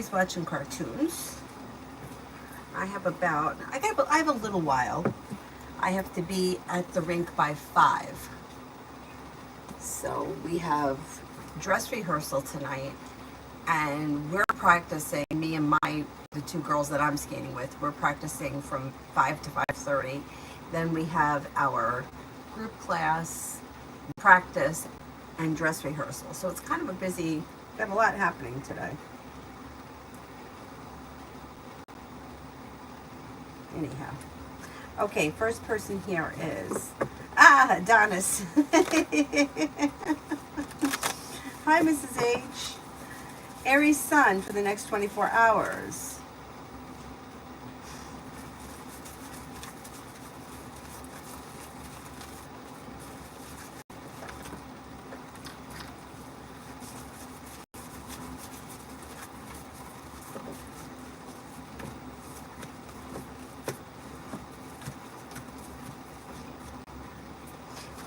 He's watching cartoons. I have a little while. I have to be at the rink by 5. So we have dress rehearsal tonight, and we're practicing, me and the 2 girls that I'm skating with, we're practicing from 5 to 5:30. Then we have our group class, practice, and dress rehearsal. So it's kind of got a lot happening today. Anyhow. Okay, first person here is Adonis. Hi, Mrs. H. Aries Sun for the next 24 hours.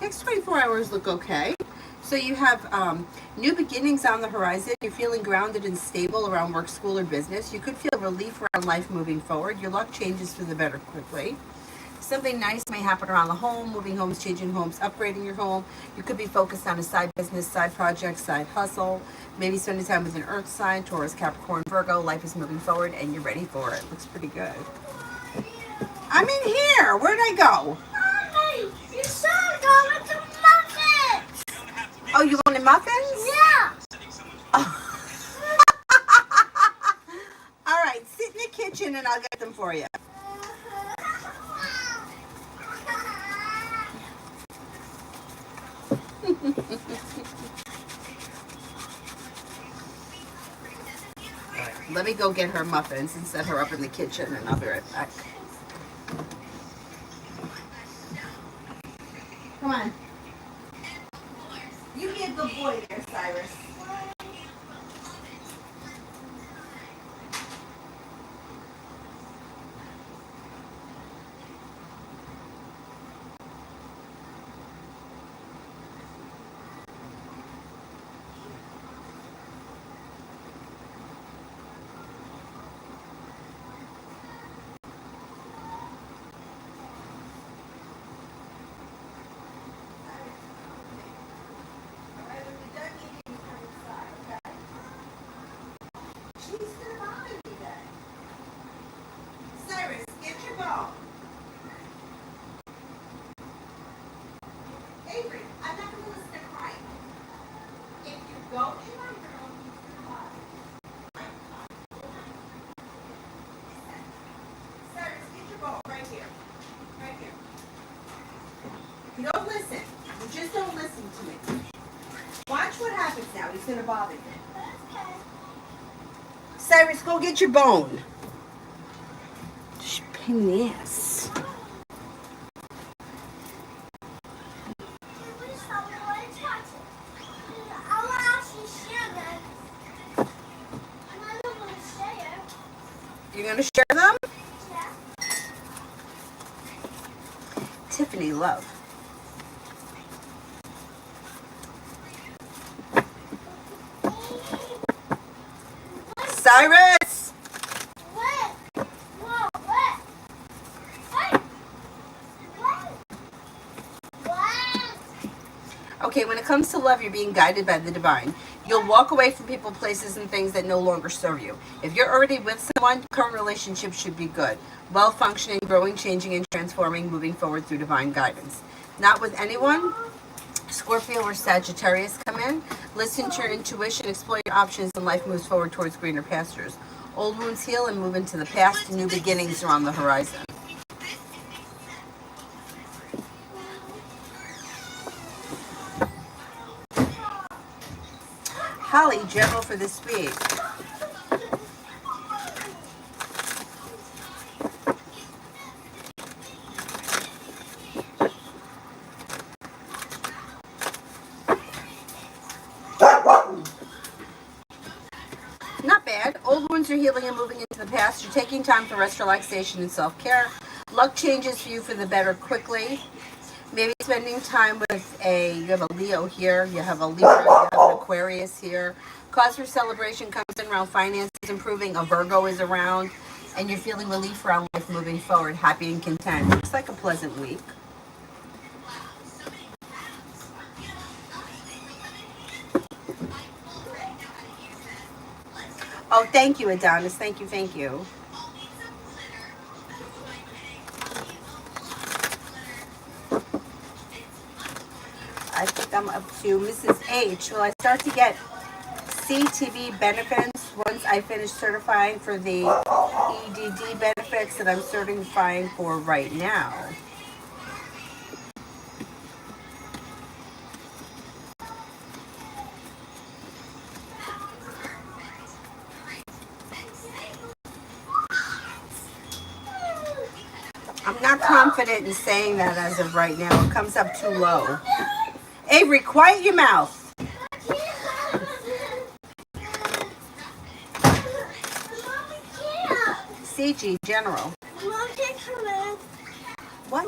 Next 24 hours look okay. So you have new beginnings on the horizon. You're feeling grounded and stable around work, school, or business. You could feel relief around life moving forward. Your luck changes for the better quickly. Something nice may happen around the home, moving homes, changing homes, upgrading your home. You could be focused on a side business, side project, side hustle. Maybe spending time with an earth sign, Taurus, Capricorn, Virgo. Life is moving forward and you're ready for it. Looks pretty good. I'm in here. Where'd I go? Mommy, you said going to muffins. Oh, you wanted muffins? Yeah. Oh. All right, sit in the kitchen and I'll get them for you. Let me go get her muffins and set her up in the kitchen, and I'll be right back. Come on. You be a good boy there, Cyrus. You don't listen. You just don't listen to me. Watch what happens now. He's going to bother you. Okay. Cyrus, go get your bone. Just pain in the ass. You're going to share them? Yeah. Tiffany Love. Cyrus! What? Whoa, what? What? What? Okay, when it comes to love, you're being guided by the divine. You'll walk away from people, places, and things that no longer serve you. If you're already with someone, current relationship should be good. Well-functioning, growing, changing, and transforming, moving forward through divine guidance. Not with anyone, Scorpio or Sagittarius come in. Listen to your intuition, explore your options, and life moves forward towards greener pastures. Old wounds heal and move into the past. New beginnings are on the horizon. Holly, general for this week. Not bad. Old wounds are healing and moving into the past. You're taking time for rest, relaxation, and self-care. Luck changes for you for the better quickly. Maybe spending time with you have a Leo here, you have a Libra, you have an Aquarius here. Cause for celebration comes in around finances improving, a Virgo is around, and you're feeling relief around life moving forward, happy and content. Looks like a pleasant week. Oh, thank you, Adonis. Thank you, thank you. I think I'm up to Mrs. H. Will I start to get CTV benefits once I finish certifying for the EDD benefits that I'm certifying for right now? I'm not confident in saying that as of right now. It comes up too low. Avery, quiet your mouth. CG, General. What?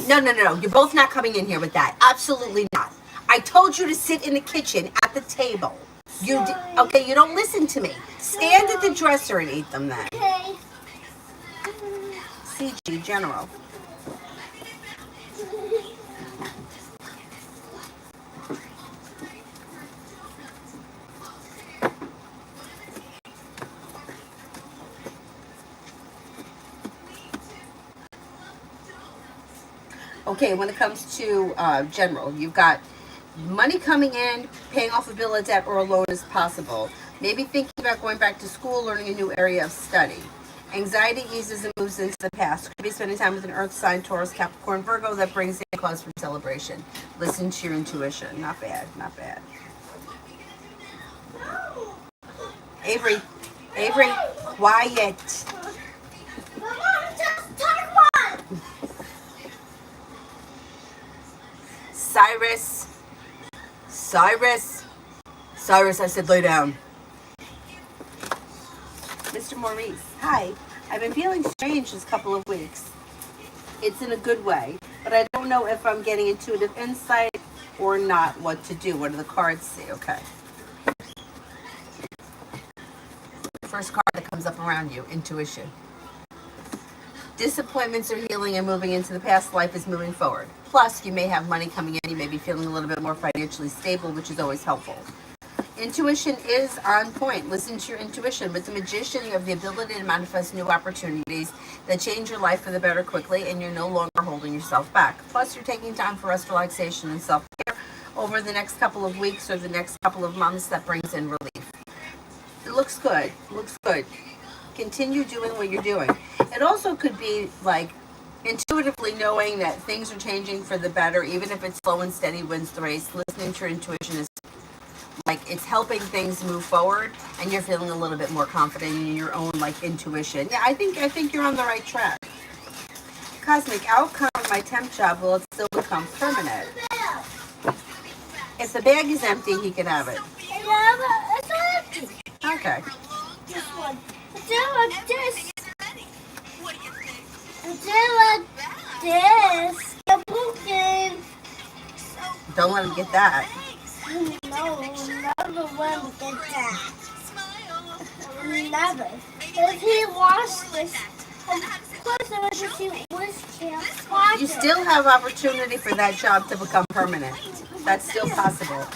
No, no, no. You're both not coming in here with that. Absolutely not. I told you to sit in the kitchen at the table. Okay, you don't listen to me. Stand at the dresser and eat them then. Okay. CG, General. Okay, when it comes to general, you've got money coming in, paying off a bill of debt or a loan is possible. Maybe thinking about going back to school, learning a new area of study. Anxiety eases and moves into the past. Could be spending time with an earth sign, Taurus, Capricorn, Virgo that brings in cause for celebration. Listen to your intuition. Not bad, not bad. Avery, Avery, quiet. Mama, just talk one. Cyrus, Cyrus, I said lay down. Mr. Maurice, hi. I've been feeling strange this couple of weeks. It's in a good way, but I don't know if I'm getting intuitive insight or not what to do. What do the cards say? Okay. First card that comes up around you, intuition. Disappointments are healing and moving into the past. Life is moving forward. Plus, you may have money coming in. You may be feeling a little bit more financially stable, which is always helpful. Intuition is on point. Listen to your intuition. With the magician, you have the ability to manifest new opportunities that change your life for the better quickly, and you're no longer holding yourself back. Plus, you're taking time for rest, relaxation, and self-care over the next couple of weeks or the next couple of months. That brings in relief. It looks good. Looks good. Continue doing what you're doing. It also could be like intuitively knowing that things are changing for the better, even if it's slow and steady wins the race. Listening to your intuition is like it's helping things move forward, and you're feeling a little bit more confident in your own like intuition. Yeah, I think you're on the right track. Cosmic outcome of my temp job, will it still become permanent? If the bag is empty, he can have it. It's empty. Okay. This one. It's like this. It's like this. The book game. Don't let him get that. No, never will get that. Never. If he wants this, of course I want to see which can't watch You still have opportunity for that job to become permanent. That's still possible.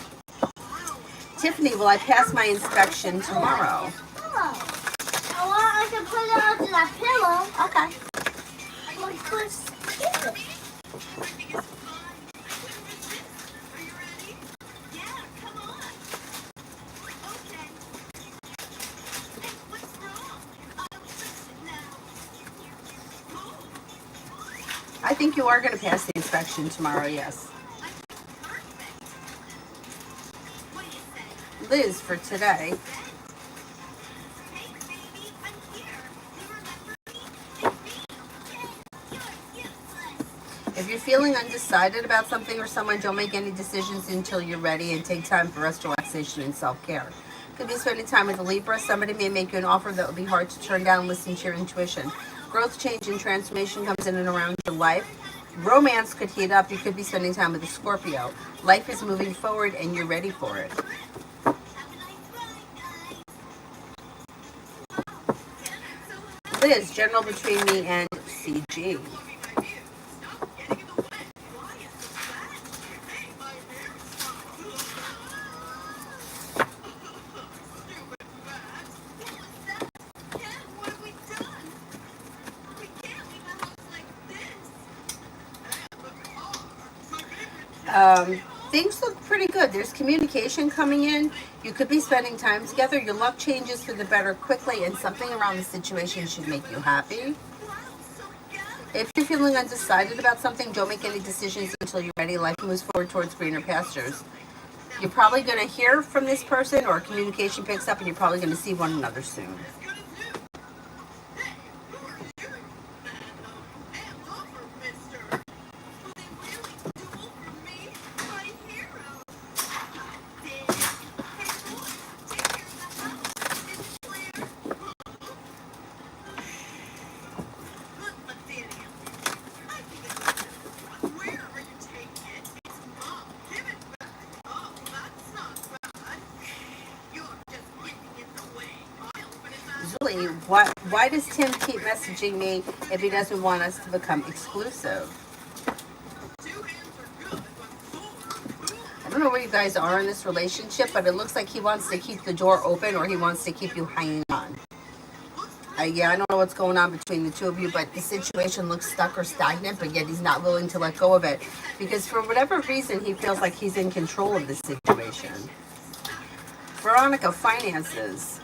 Tiffany, will I pass my inspection tomorrow? I can put it onto that pillow. Okay. I think you are going to pass the inspection tomorrow, yes. Liz, for today. If you're feeling undecided about something or someone, don't make any decisions until you're ready and take time for rest, relaxation, and self-care. Could be spending time with a Libra. Somebody may make you an offer that will be hard to turn down. Listen to your intuition. Growth, change, and transformation comes in and around your life. Romance could heat up. You could be spending time with a Scorpio. Life is moving forward and you're ready for it. Liz, general between me and CG. Things look pretty good. There's communication coming in. You could be spending time together. Your luck changes for the better quickly, and something around the situation should make you happy. If you're feeling undecided about something, don't make any decisions until you're ready. Life moves forward towards greener pastures. You're probably going to hear from this person, or communication picks up, and you're probably going to see one another soon. Julie, why does Tim keep messaging me if he doesn't want us to become exclusive? I don't know where you guys are in this relationship, but it looks like he wants to keep the door open, or he wants to keep you hanging on. Yeah, I don't know what's going on between the two of you, but the situation looks stuck or stagnant, but yet he's not willing to let go of it because for whatever reason, he feels like he's in control of the situation. Veronica, finances.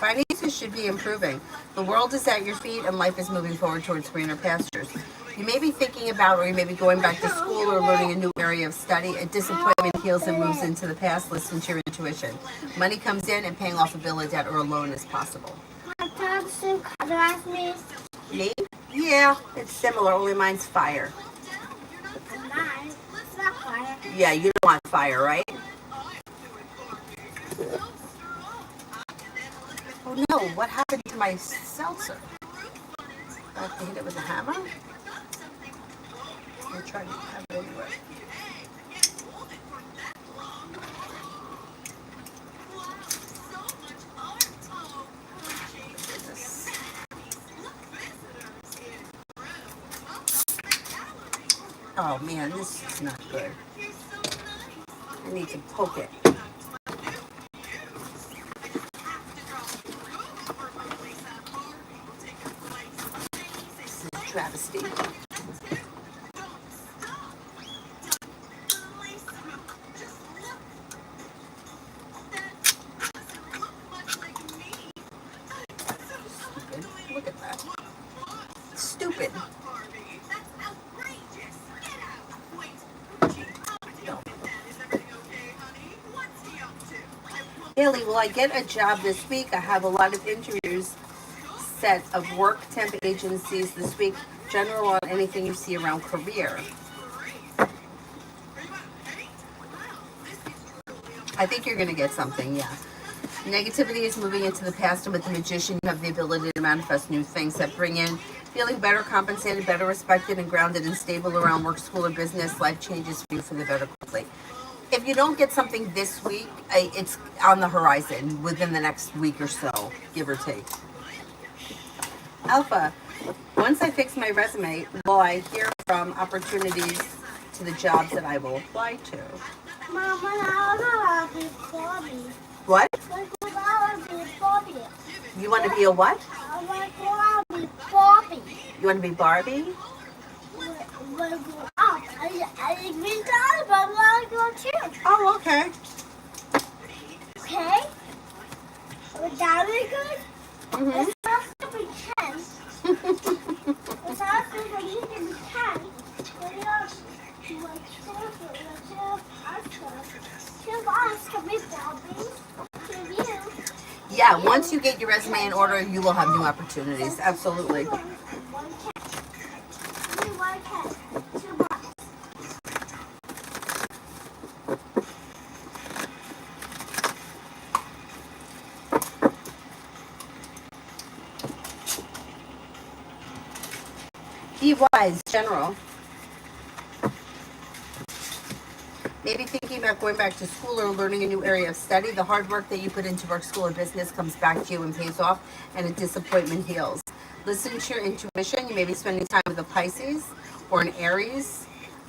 Finances should be improving. The world is at your feet and life is moving forward towards greener pastures. You may be thinking about, or you may be going back to school or learning a new area of study. A disappointment heals and moves into the past. Listen to your intuition. Money comes in and paying off a bill, a debt, or a loan is possible. Me? Yeah, it's similar, only mine's fire. It's not fire. Yeah, you don't want fire, right? Oh no, what happened to my seltzer? I have to hit it with a hammer? I'll try to have it anyway. Oh man, this is not good. I need to poke it. This is a travesty. Stupid. Look at that. Stupid. Haley, will I get a job this week? I have a lot of interviews set of work temp agencies this week. General on anything you see around career. I think you're going to get something, yeah. Negativity is moving into the past, and with the magician, you have the ability to manifest new things that bring in feeling better compensated, better respected, and grounded and stable around work, school, or business. Life changes for you for the better quickly. If you don't get something this week, it's on the horizon within the next week or so, give or take. Alpha, once I fix my resume, will I hear from opportunities to the jobs that I will apply to? Mama, I want to be Bobby. What? I want to be Bobby. You want to be a what? I want to be Bobby. You want to be Barbie? When I grow up, I been done, but I want to go too. Oh, okay. Okay? Would that be good? Mm-hmm. It's not to be 10. It's not to be 10. But you know, Yeah, once you get your resume in order, you will have new opportunities. Absolutely. Rise, general. Maybe thinking about going back to school or learning a new area of study. The hard work that you put into work, school, or business comes back to you and pays off, and a disappointment heals. Listen to your intuition. You may be spending time with a Pisces or an Aries.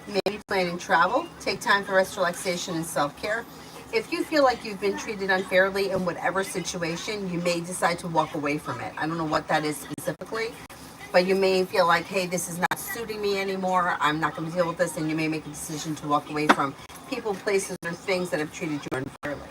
You may be planning travel. Take time for rest, relaxation, and self-care. If you feel like you've been treated unfairly in whatever situation, you may decide to walk away from it. I don't know what that is specifically, but you may feel like, hey, this is not suiting me anymore. I'm not going to deal with this, and you may make a decision to walk away from people, places, or things that have treated you unfairly.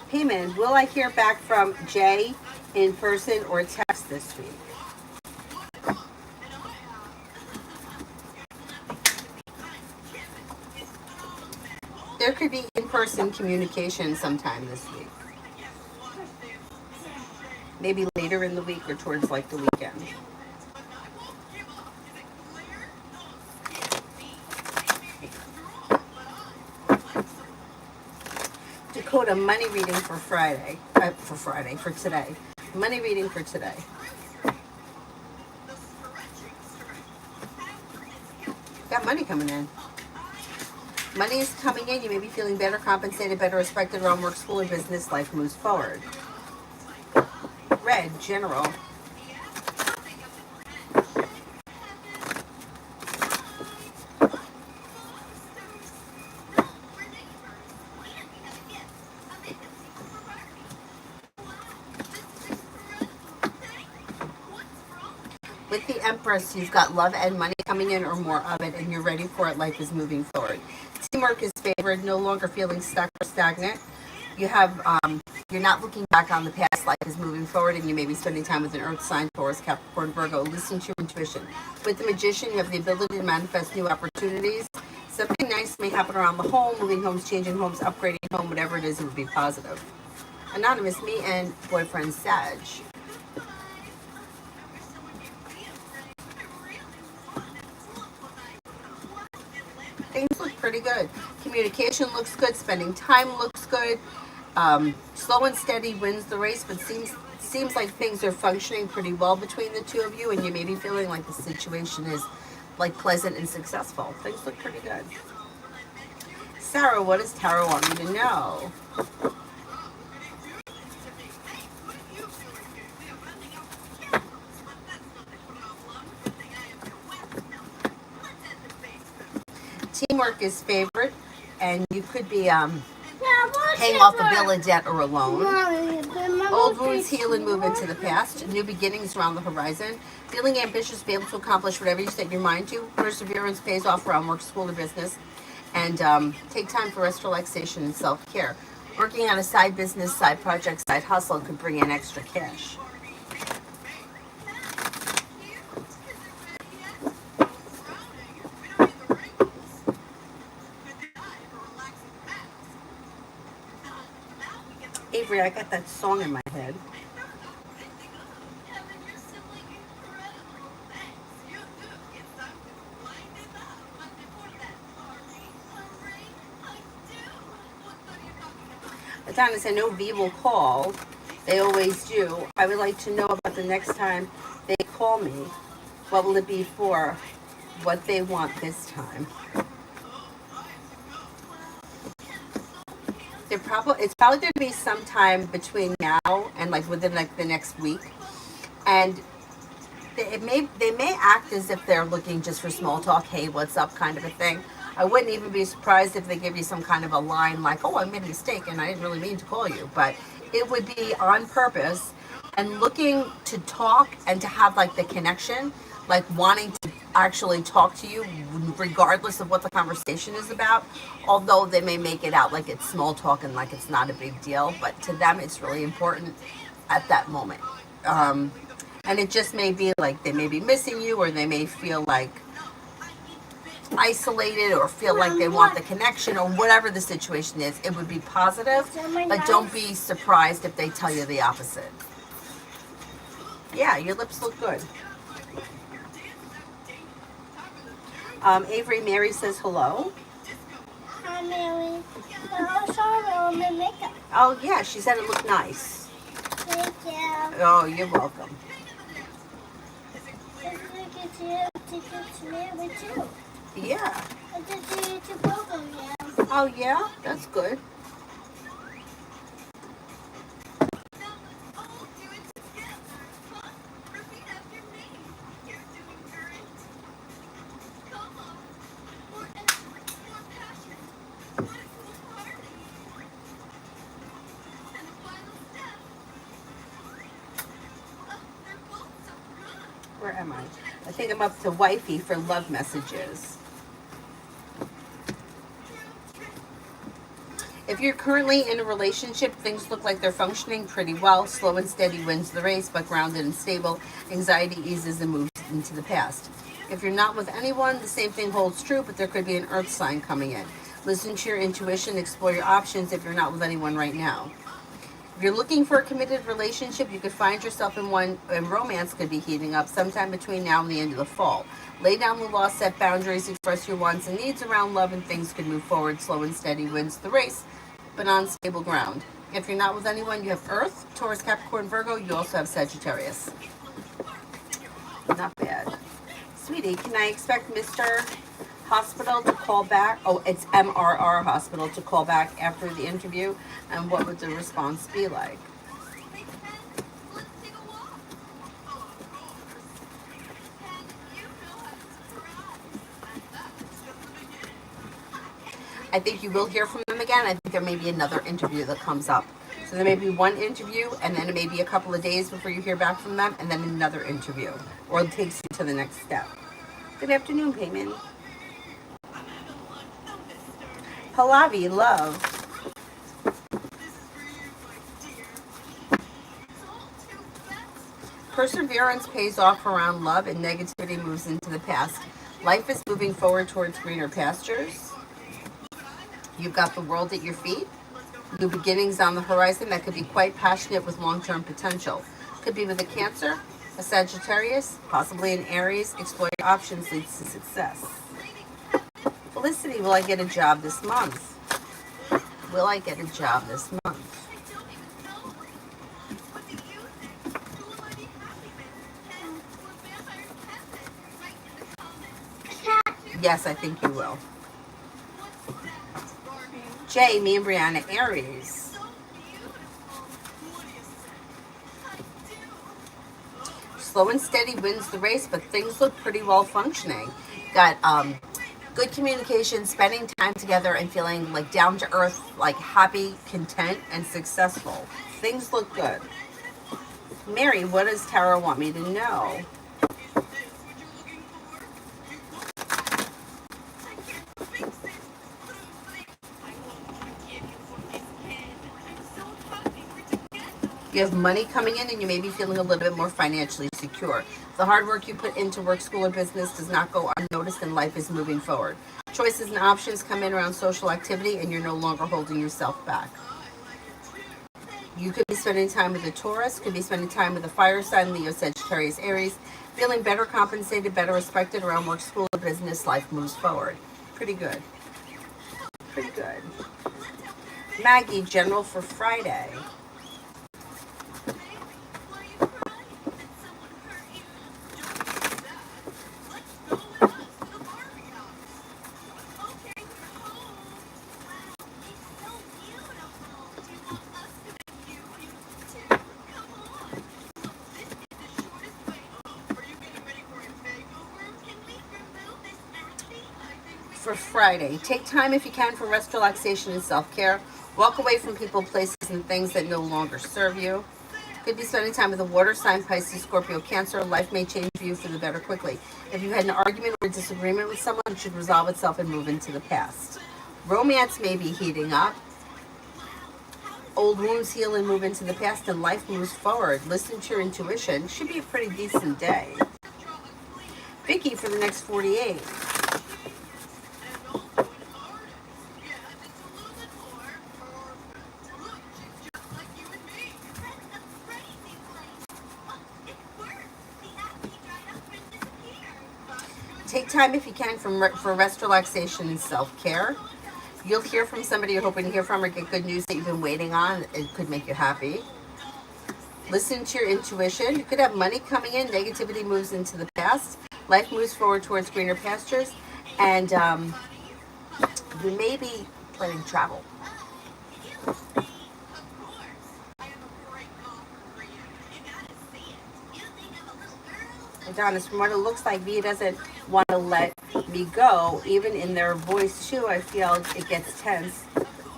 Payment. Will I hear back from Jay in person or text this week? There could be in-person communication sometime this week. Maybe later in the week or towards like the weekend. Dakota, money reading for Friday. For today. Money reading for today. Got money coming in. Money is coming in. You may be feeling better compensated, better respected around work, school, or business. Life moves forward. Red, general. With the Empress, you've got love and money coming in or more of it, and you're ready for it. Life is moving forward. Teamwork is favored, no longer feeling stuck or stagnant. You have, you're not looking back on the past. Life is moving forward, and you may be spending time with an Earth sign, Taurus, Capricorn, Virgo. Listen to your intuition. With the Magician, you have the ability to manifest new opportunities. Something nice may happen around the home, moving homes, changing homes, upgrading home, whatever it is, it would be positive. Anonymous, me and boyfriend Sag. Things look pretty good. Communication looks good. Spending time looks good. Slow and steady wins the race, but seems like things are functioning pretty well between the two of you, and you may be feeling like the situation is like pleasant and successful. Things look pretty good. Sarah, what does Tarot want me to know? Teamwork is favored, and you could be paying off a bill of debt or a loan. Old wounds heal and move into the past. New beginnings around the horizon. Feeling ambitious, be able to accomplish whatever you set your mind to. Perseverance pays off around work, school, or business. And take time for rest, relaxation, and self-care. Working on a side business, side project, side hustle could bring in extra cash. Avery, I got that song in my head. Adonis, I know V will call. They always do. I would like to know about the next time they call me. What will it be for? What they want this time? It's probably going to be sometime between now and like within like the next week, and they may act as if they're looking just for small talk, hey, what's up, kind of a thing. I wouldn't even be surprised if they give you some kind of a line like, oh, I made a mistake and I didn't really mean to call you, but it would be on purpose and looking to talk and to have like the connection, like wanting to actually talk to you regardless of what the conversation is about, although they may make it out like it's small talk and like it's not a big deal, but to them it's really important at that moment. And it just may be like they may be missing you, or they may feel like isolated, or feel like they want the connection, or whatever the situation is. It would be positive, but don't be surprised if they tell you the opposite. Yeah, your lips look good. Avery, Mary says hello. Hi, Mary. I saw her on the makeup. Oh, yeah, she said it looked nice. Thank you. Oh, you're welcome. To Mary too. Yeah. I did the YouTube program, yeah. Oh, yeah? That's good. Where am I? I think I'm up to wifey for love messages. If you're currently in a relationship, things look like they're functioning pretty well. Slow and steady wins the race, but grounded and stable, anxiety eases and moves into the past. If you're not with anyone, the same thing holds true, but there could be an earth sign coming in. Listen to your intuition, explore your options if you're not with anyone right now. If you're looking for a committed relationship, you could find yourself in one, and romance could be heating up sometime between now and the end of the fall. Lay down the law, set boundaries, express your wants and needs around love, and things could move forward. Slow and steady wins the race, but on stable ground. If you're not with anyone, you have Earth, Taurus, Capricorn, Virgo. You also have Sagittarius. Not bad. Sweetie, can I expect Mr. Hospital to call back? Oh, it's MRR Hospital to call back after the interview. And what would the response be like? I think you will hear from them again. I think there may be another interview that comes up. So there may be one interview, and then it may be a couple of days before you hear back from them, and then another interview, or it takes you to the next step. Good afternoon, Payman. Pallavi, love. Perseverance pays off around love, and negativity moves into the past. Life is moving forward towards greener pastures. You've got the world at your feet. New beginnings on the horizon that could be quite passionate with long-term potential. Could be with a Cancer, a Sagittarius, possibly an Aries. Explore your options leads to success. Felicity, will I get a job this month? Will I get a job this month? Yes, I think you will. Jay, me and Brianna, Aries. Slow and steady wins the race, but things look pretty well functioning. Got good communication, spending time together, and feeling like down to earth, like happy, content, and successful. Things look good. Mary, what does Tara want me to know? You have money coming in, and you may be feeling a little bit more financially secure. The hard work you put into work, school, or business does not go unnoticed, and life is moving forward. Choices and options come in around social activity, and you're no longer holding yourself back. You could be spending time with a Taurus, could be spending time with a fire sign, Leo, Sagittarius, Aries, feeling better compensated, better respected around work, school, or business. Life moves forward. Pretty good. Pretty good. Maggie, general for Friday. For Friday, take time if you can for rest, relaxation, and self-care. Walk away from people, places, and things that no longer serve you. Could be spending time with a water sign, Pisces, Scorpio, Cancer. Life may change for you for the better quickly. If you had an argument or a disagreement with someone, it should resolve itself and move into the past. Romance may be heating up. Old wounds heal and move into the past, and life moves forward. Listen to your intuition. Should be a pretty decent day. Vicky for the next 48. Take time if you can for rest, relaxation, and self-care. You'll hear from somebody you're hoping to hear from or get good news that you've been waiting on. It could make you happy. Listen to your intuition. You could have money coming in. Negativity moves into the past. Life moves forward towards greener pastures. And you may be planning travel. Adonis, from what it looks like, Via doesn't want to let me go. Even in their voice, too, I feel it gets tense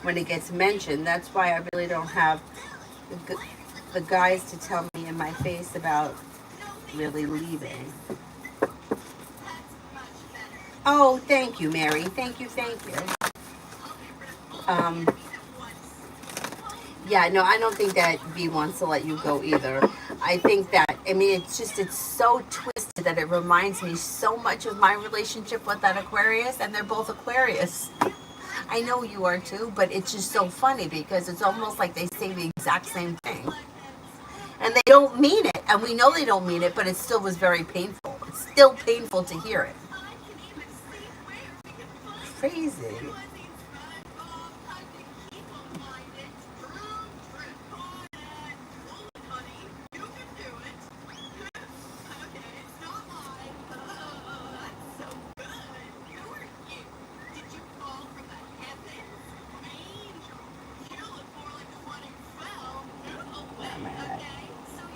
when it gets mentioned. That's why I really don't have the guys to tell me in my face about really leaving. Oh, thank you, Mary. Thank you, thank you. Yeah, no, I don't think that V wants to let you go either. I think that, I mean, it's so twisted that it reminds me so much of my relationship with that Aquarius, and they're both Aquarius. I know you are too, but it's just so funny because it's almost like they say the exact same thing. And they don't mean it, and we know they don't mean it, but it still was very painful. It's still painful to hear it. Crazy.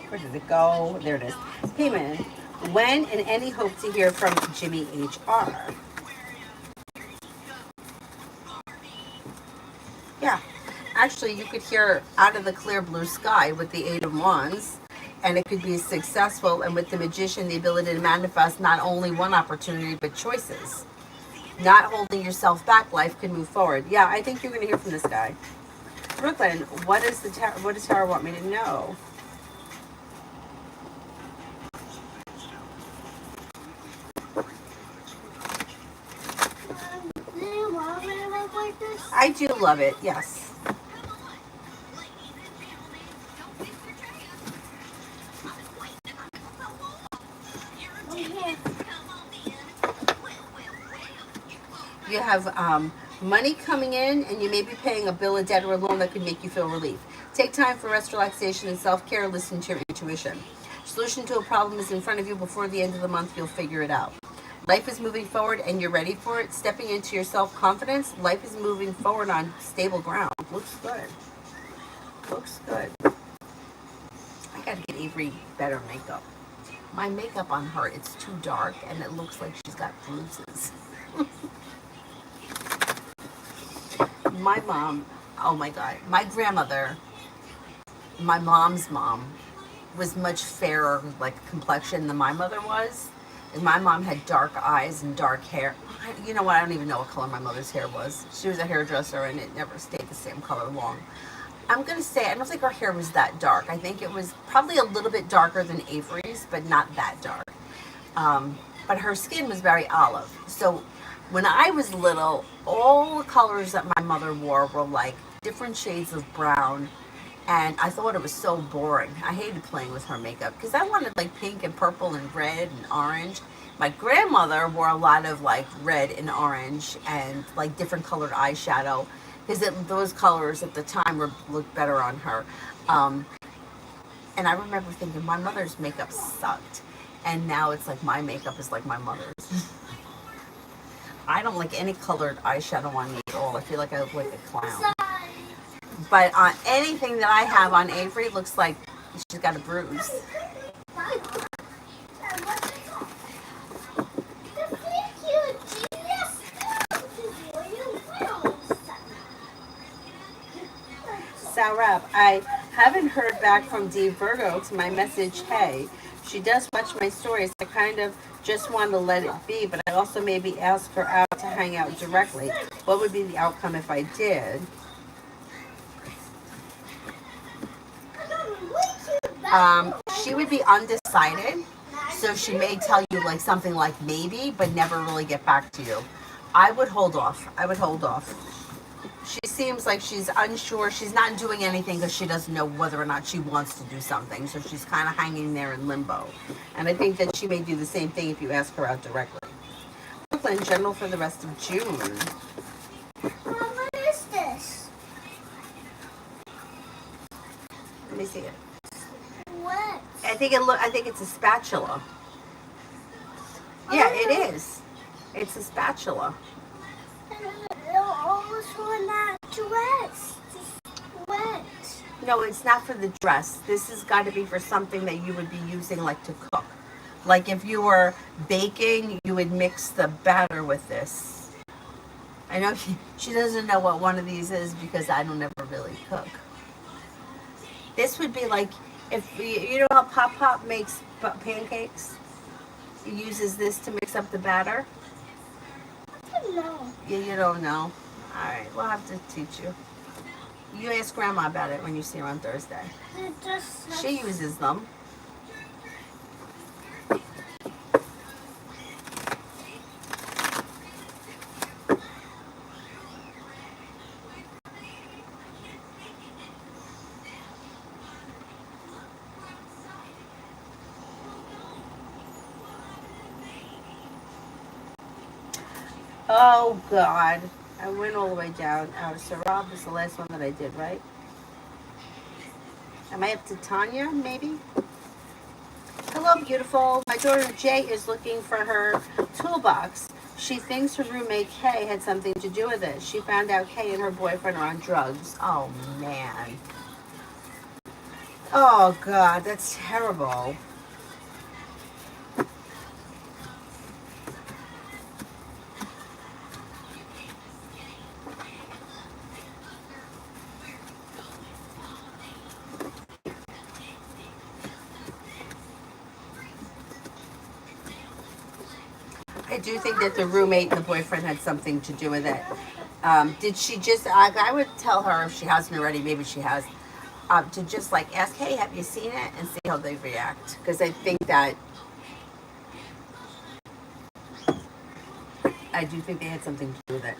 Where did it go? There it is. Payment. When and any hope to hear from Jimmy HR? Yeah. Actually, you could hear out of the clear blue sky with the Eight of Wands, and it could be successful. And with the Magician, the ability to manifest not only one opportunity, but choices. Not holding yourself back, life can move forward. Yeah, I think you're going to hear from this guy. Brooklyn, what does Tara want me to know? I do love it, yes. You have money coming in, and you may be paying a bill, a debt, or a loan that could make you feel relief. Take time for rest, relaxation, and self-care. Listen to your intuition. Solution to a problem is in front of you. Before the end of the month, you'll figure it out. Life is moving forward, and you're ready for it. Stepping into your self-confidence. Life is moving forward on stable ground. Looks good. Looks good. I gotta get Avery better makeup. My makeup on her, it's too dark, and it looks like she's got bruises. My mom, oh my God, my grandmother, my mom's mom, was much fairer, like, complexion than my mother was. And my mom had dark eyes and dark hair. You know what? I don't even know what color my mother's hair was. She was a hairdresser, and it never stayed the same color long. I'm going to say, I don't think her hair was that dark. I think it was probably a little bit darker than Avery's, but not that dark. But her skin was very olive. So when I was little, all the colors that my mother wore were like different shades of brown. And I thought it was so boring. I hated playing with her makeup because I wanted like pink and purple and red and orange. My grandmother wore a lot of like red and orange and like different colored eyeshadow because those colors at the time looked better on her. And I remember thinking my mother's makeup sucked. And now it's like my makeup is like my mother's. I don't like any colored eyeshadow on me at all. I feel like I look like a clown. But on anything that I have on Avery, it looks like she's got a bruise. Saurabh, I haven't heard back from D Virgo to my message, hey. She does watch my stories. I kind of just want to let it be, but I also maybe ask her out to hang out directly. What would be the outcome if I did? She would be undecided, so she may tell you like something like maybe, but never really get back to you. I would hold off. I would hold off. She seems like she's unsure. She's not doing anything because she doesn't know whether or not she wants to do something. So she's kind of hanging there in limbo. And I think that she may do the same thing if you ask her out directly. Brooklyn, general for the rest of June. me see it. What? I think it's a spatula. Yeah, it is. It's a spatula. Almost for that dress. Just wet. No, it's not for the dress. This has got to be for something that you would be using like to cook. Like if you were baking, you would mix the batter with this. I know she doesn't know what one of these is because I don't ever really cook. This would be like if you know how Pop Pop makes pancakes? He uses this to mix up the batter. I don't know. Yeah, you don't know. All right, we'll have to teach you. You ask Grandma about it when you see her on Thursday. It just She uses them. Oh, God. I went all the way down. Sarab is the last one that I did, right? Am I up to Tanya, maybe? Hello, beautiful. My daughter Jay is looking for her toolbox. She thinks her roommate Kay had something to do with it. She found out Kay and her boyfriend are on drugs. Oh, man. Oh, God. That's terrible. I do think that the roommate and the boyfriend had something to do with it. Did she just, I would tell her if she hasn't already, maybe she has, to just like ask, hey, have you seen it? And see how they react. Because I do think they had something to do with it.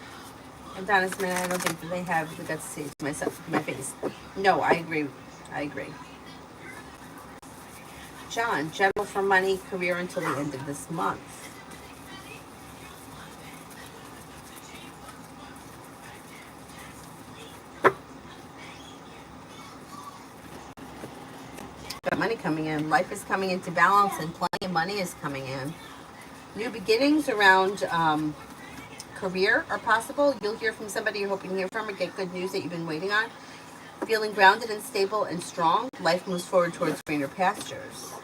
And Donna Smith, I don't think that they have the guts to say it to myself, my face. No, I agree. I agree. John, general for money, career until the end of this month. Got money coming in. Life is coming into balance and plenty of money is coming in. New beginnings around career are possible. You'll hear from somebody you're hoping to hear from or get good news that you've been waiting on. Feeling grounded and stable and strong. Life moves forward towards greener pastures.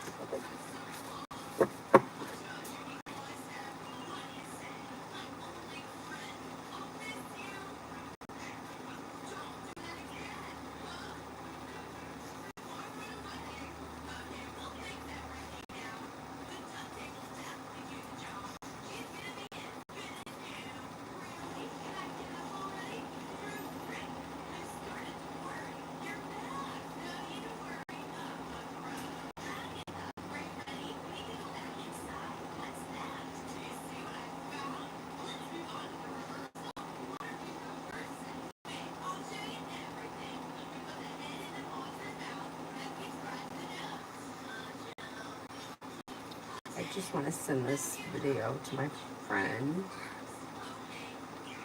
I just want to send this video to my friend.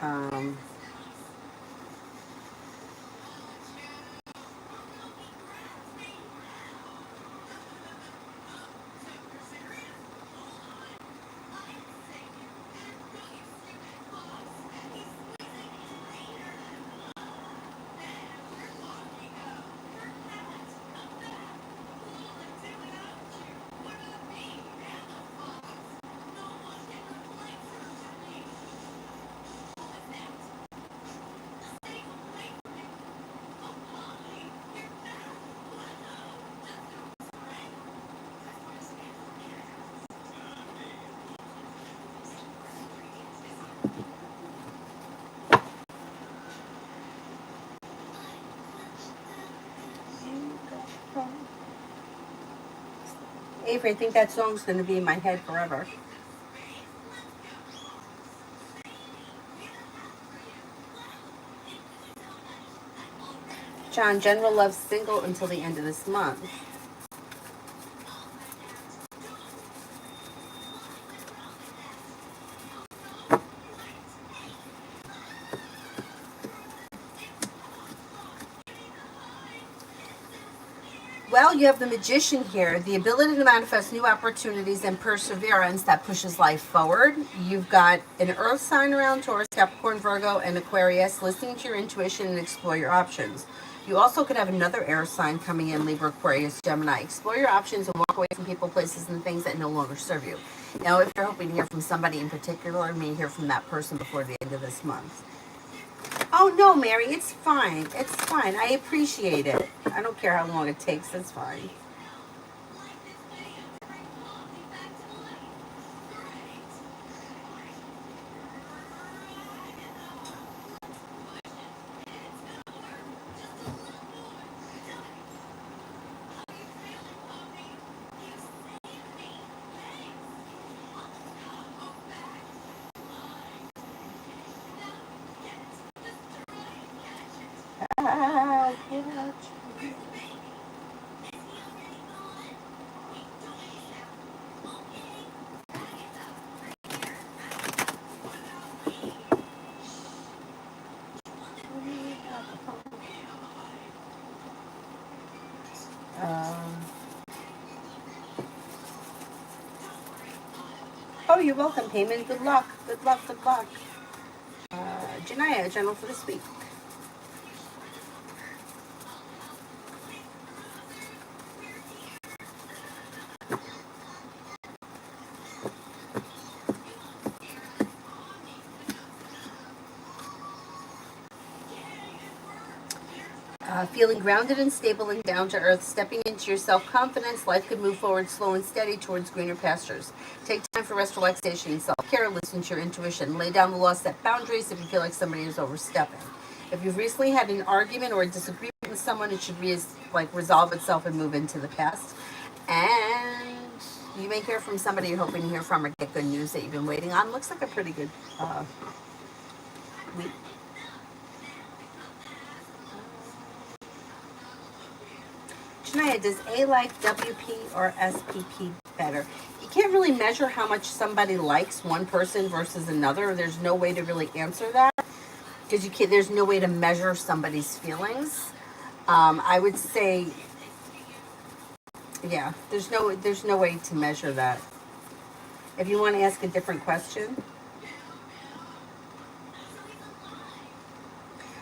Um, Avery, I think that song's going to be in my head forever. John, general loves single until the end of this month. Well, you have the Magician here, the ability to manifest new opportunities and perseverance that pushes life forward. You've got an earth sign around Taurus, Capricorn, Virgo, and Aquarius, listening to your intuition and explore your options. You also could have another air sign coming in, Libra, Aquarius, Gemini. Explore your options and walk away from people, places, and things that no longer serve you. Now, if you're hoping to hear from somebody in particular, you may hear from that person before the end of this month. Oh, no, Mary, it's fine. It's fine. I appreciate it. I don't care how long it takes. It's fine. Oh, you're welcome, Payment. Good luck. Good luck. Good luck. Janaya, general for this week. Feeling grounded and stable and down to earth, stepping into your self-confidence, life could move forward slow and steady towards greener pastures. Take time for rest, relaxation, and self-care. Listen to your intuition. Lay down the law, set boundaries if you feel like somebody is overstepping. If you've recently had an argument or a disagreement with someone, it should resolve itself and move into the past. And you may hear from somebody you're hoping to hear from or get good news that you've been waiting on. Looks like a pretty good week. Shania, does A like WP or SPP better? You can't really measure how much somebody likes one person versus another. There's no way to really answer that because there's no way to measure somebody's feelings. I would say, yeah, there's no way to measure that. If you want to ask a different question.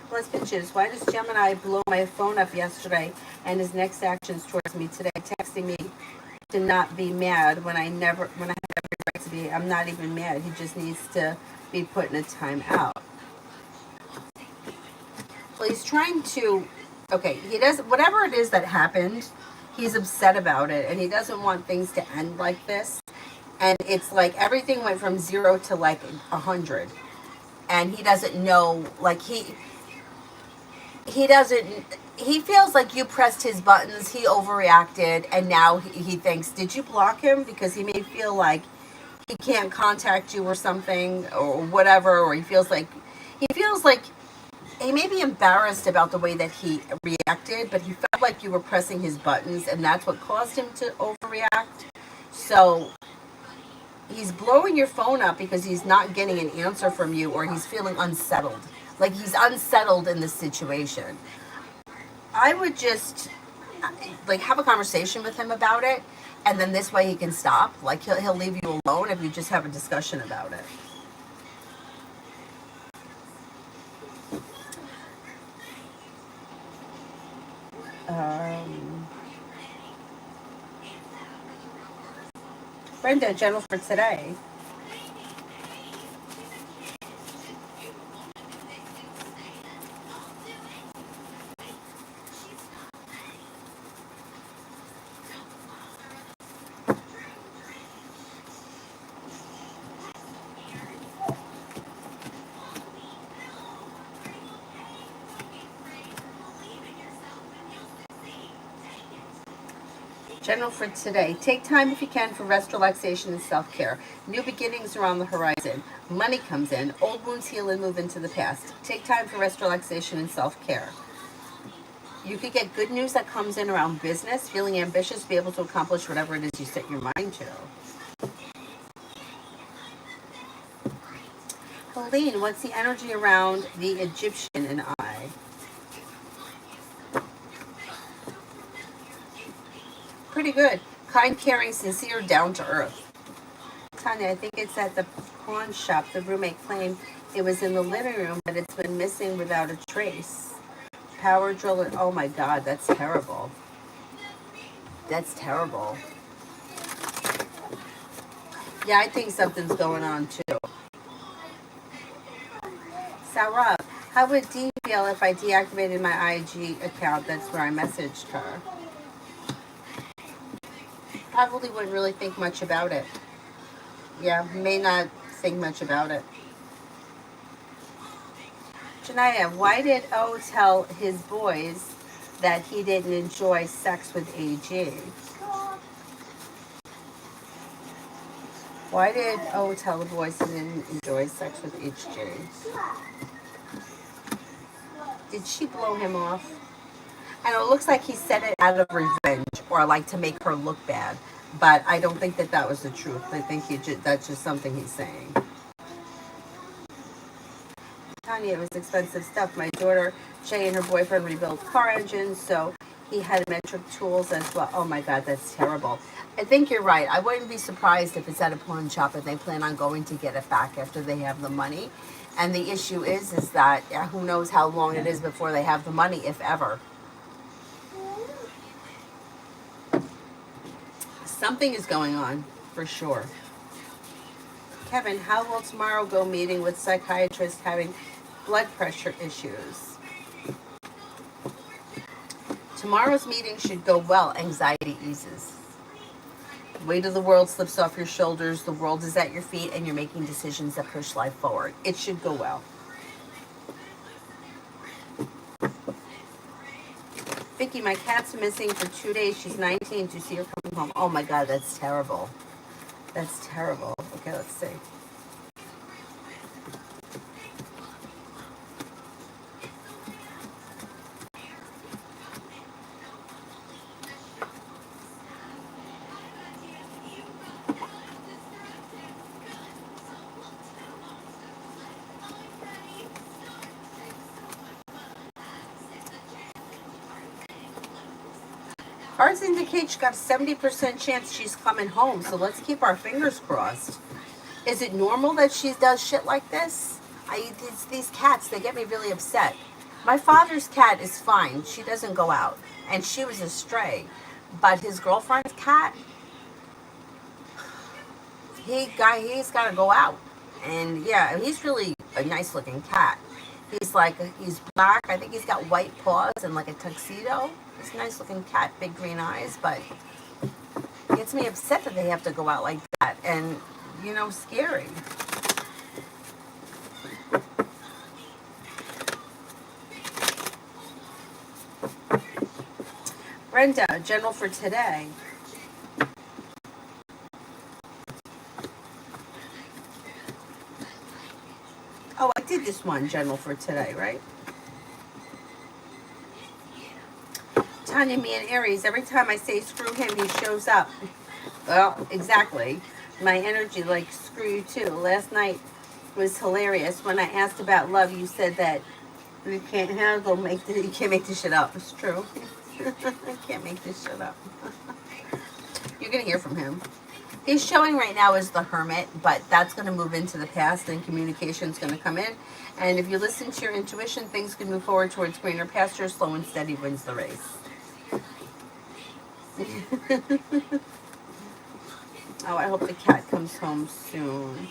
Let's bitches. Why does Gemini blow my phone up yesterday and his next actions towards me today, texting me to not be mad when I had every right to be? I'm not even mad. He just needs to be put in a timeout. Well, he's trying to. Okay, he does whatever it is that happened. He's upset about it, and he doesn't want things to end like this. And it's like everything went from 0 to like 100, and he doesn't know. Like he doesn't, he feels like you pressed his buttons, he overreacted, and now he thinks, did you block him? Because he may feel like he can't contact you or something or whatever, or he feels like he may be embarrassed about the way that he reacted, but he felt like you were pressing his buttons, and that's what caused him to overreact. So he's blowing your phone up because he's not getting an answer from you, or he's feeling unsettled. Like he's unsettled in this situation. I would just have a conversation with him about it, and then this way he can stop. Like he'll leave you alone if you just have a discussion about it. Brenda, general for today. General for today. Take time if you can for rest, relaxation, and self-care. New beginnings are on the horizon. Money comes in. Old wounds heal and move into the past. Take time for rest, relaxation, and self-care. You could get good news that comes in around business, feeling ambitious, be able to accomplish whatever it is you set your mind to. Helene, what's the energy around the Egyptian and I? Pretty good. Kind, caring, sincere, down to earth. Tanya, I think it's at the pawn shop. The roommate claimed it was in the living room, but it's been missing without a trace. Power drill. Oh my God, that's terrible. That's terrible. Yeah, I think something's going on too. Sarah, how would Dee feel if I deactivated my IG account? That's where I messaged her. Probably wouldn't really think much about it. Yeah, may not think much about it. Janaya, why did O tell his boys that he didn't enjoy sex with AG? Why did O tell the boys he didn't enjoy sex with HJ? Did she blow him off? And it looks like he said it out of revenge or like to make her look bad. But I don't think that that was the truth. I think that's just something he's saying. Tanya, it was expensive stuff. My daughter, Shay, and her boyfriend rebuilt car engines, so he had metric tools as well. Oh my God, that's terrible. I think you're right. I wouldn't be surprised if it's at a pawn shop and they plan on going to get it back after they have the money. And the issue is that who knows how long it is before they have the money, if ever. Something is going on, for sure. Kevin, how will tomorrow go meeting with psychiatrist having blood pressure issues? Tomorrow's meeting should go well. Anxiety eases. Weight of the world slips off your shoulders. The world is at your feet and you're making decisions that push life forward. It should go well. Vicky, my cat's missing for 2 days. She's 19. Do you see her coming home? Oh my God, that's terrible. That's terrible. Okay, let's see. Cards indicate she's got a 70% chance she's coming home, so let's keep our fingers crossed. Is it normal that she does shit like this? These cats, they get me really upset. My father's cat is fine. She doesn't go out. And she was a stray. But his girlfriend's cat, he's got to go out. And yeah, he's really a nice looking cat. He's black. I think he's got white paws and like a tuxedo. He's a nice looking cat, big green eyes, but it gets me upset that they have to go out like that. And, you know, scary. Brenda, general for today. Oh, I did this one, general for today, right? Tanya, me and Aries, every time I say screw him, he shows up. Well, exactly. My energy, like, screw you too. Last night was hilarious. When I asked about love, you said that you can't you can't make this shit up. It's true. I can't make this shit up. You're going to hear from him. He's showing right now as the hermit, but that's going to move into the past and communication's going to come in. And if you listen to your intuition, things can move forward towards greener pastures. Slow and steady wins the race. Oh, I hope the cat comes home soon.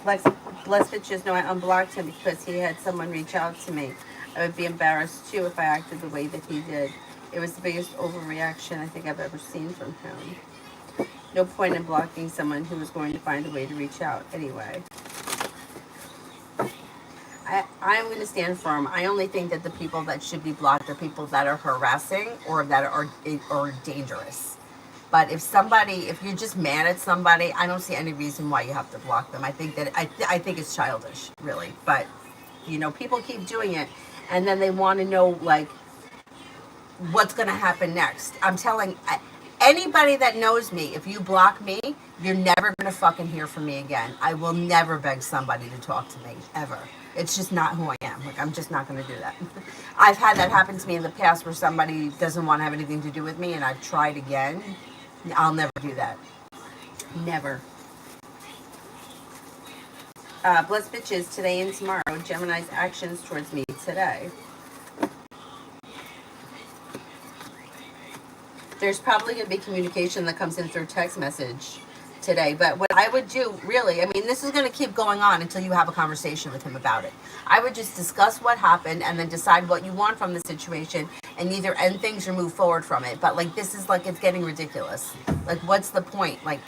Blessed bitches know I unblocked him because he had someone reach out to me. I would be embarrassed too if I acted the way that he did. It was the biggest overreaction I think I've ever seen from him. No point in blocking someone who was going to find a way to reach out anyway. I'm going to stand firm. I only think that the people that should be blocked are people that are harassing or that are dangerous. But if you're just mad at somebody, I don't see any reason why you have to block them. I think it's childish, really. But, you know, people keep doing it, and then they want to know, like, what's going to happen next. I'm telling, Anybody that knows me, if you block me, you're never going to fucking hear from me again. I will never beg somebody to talk to me, ever. It's just not who I am. Like, I'm just not going to do that. I've had that happen to me in the past where somebody doesn't want to have anything to do with me, and I've tried again. I'll never do that. Never. Blessed bitches, today and tomorrow. Gemini's actions towards me today. There's probably going to be communication that comes in through text message today. But what I would do, really, I mean, this is going to keep going on until you have a conversation with him about it. I would just discuss what happened and then decide what you want from the situation and either end things or move forward from it. But, like, this is, like, it's getting ridiculous. Like, what's the point? Like,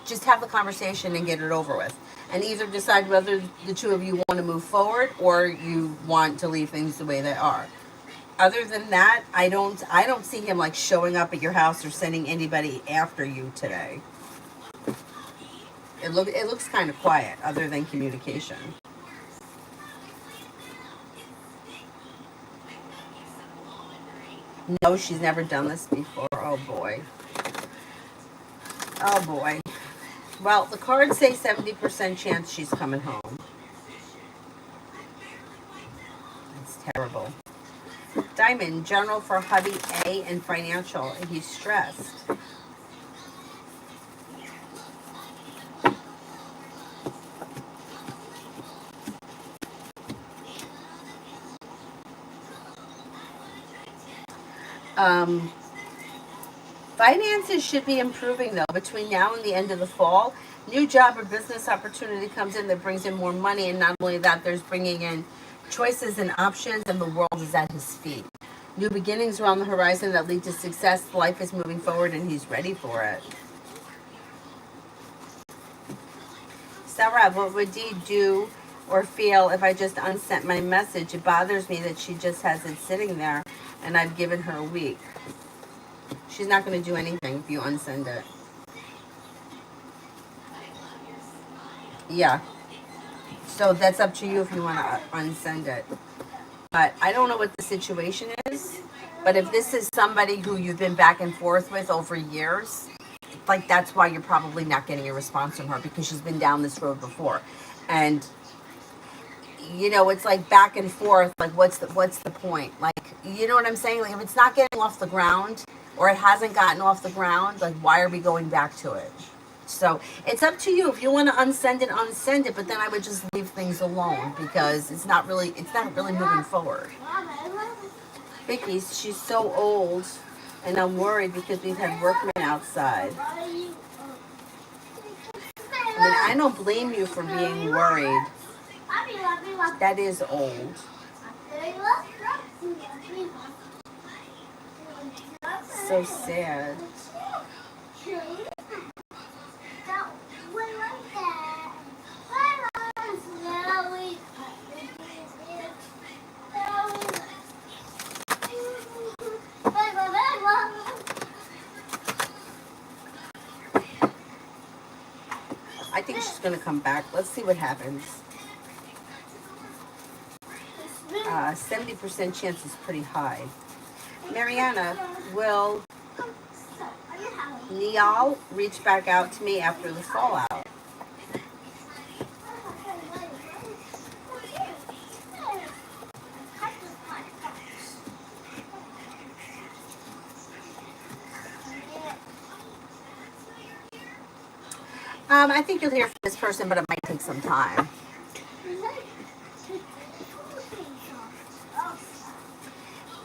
just have the conversation and get it over with. And either decide whether the two of you want to move forward or you want to leave things the way they are. Other than that, I don't see him like showing up at your house or sending anybody after you today. It looks kind of quiet, other than communication. No, she's never done this before. Oh boy. Oh boy. Well, the cards say 70% chance she's coming home. It's terrible. Diamond, general for hubby A and financial. He's stressed. Finances should be improving though between now and the end of the fall. New job or business opportunity comes in that brings in more money, and not only that, there's bringing in choices and options, and the world is at his feet. New beginnings are on the horizon that lead to success. Life is moving forward and he's ready for it. Sarah, what would Dee do or feel if I just unsent my message? It bothers me that she just has it sitting there and I've given her a week. She's not going to do anything if you unsend it. Yeah. So that's up to you if you want to unsend it. But I don't know what the situation is. But if this is somebody who you've been back and forth with over years, like that's why you're probably not getting a response from her, because she's been down this road before. And you know, it's like back and forth. Like what's the point? Like, you know what I'm saying? Like if it's not getting off the ground or it hasn't gotten off the ground, like why are we going back to it? So it's up to you. If you want to unsend it, unsend it. But then I would just leave things alone because it's not really moving forward. Vicky, she's so old, and I'm worried because we've had workmen outside. I mean, I don't blame you for being worried. That is old. So sad. I think she's going to come back. Let's see what happens. 70% chance is pretty high. Mariana, will Niall reach back out to me after the fallout? I think you'll hear from this person, but it might take some time.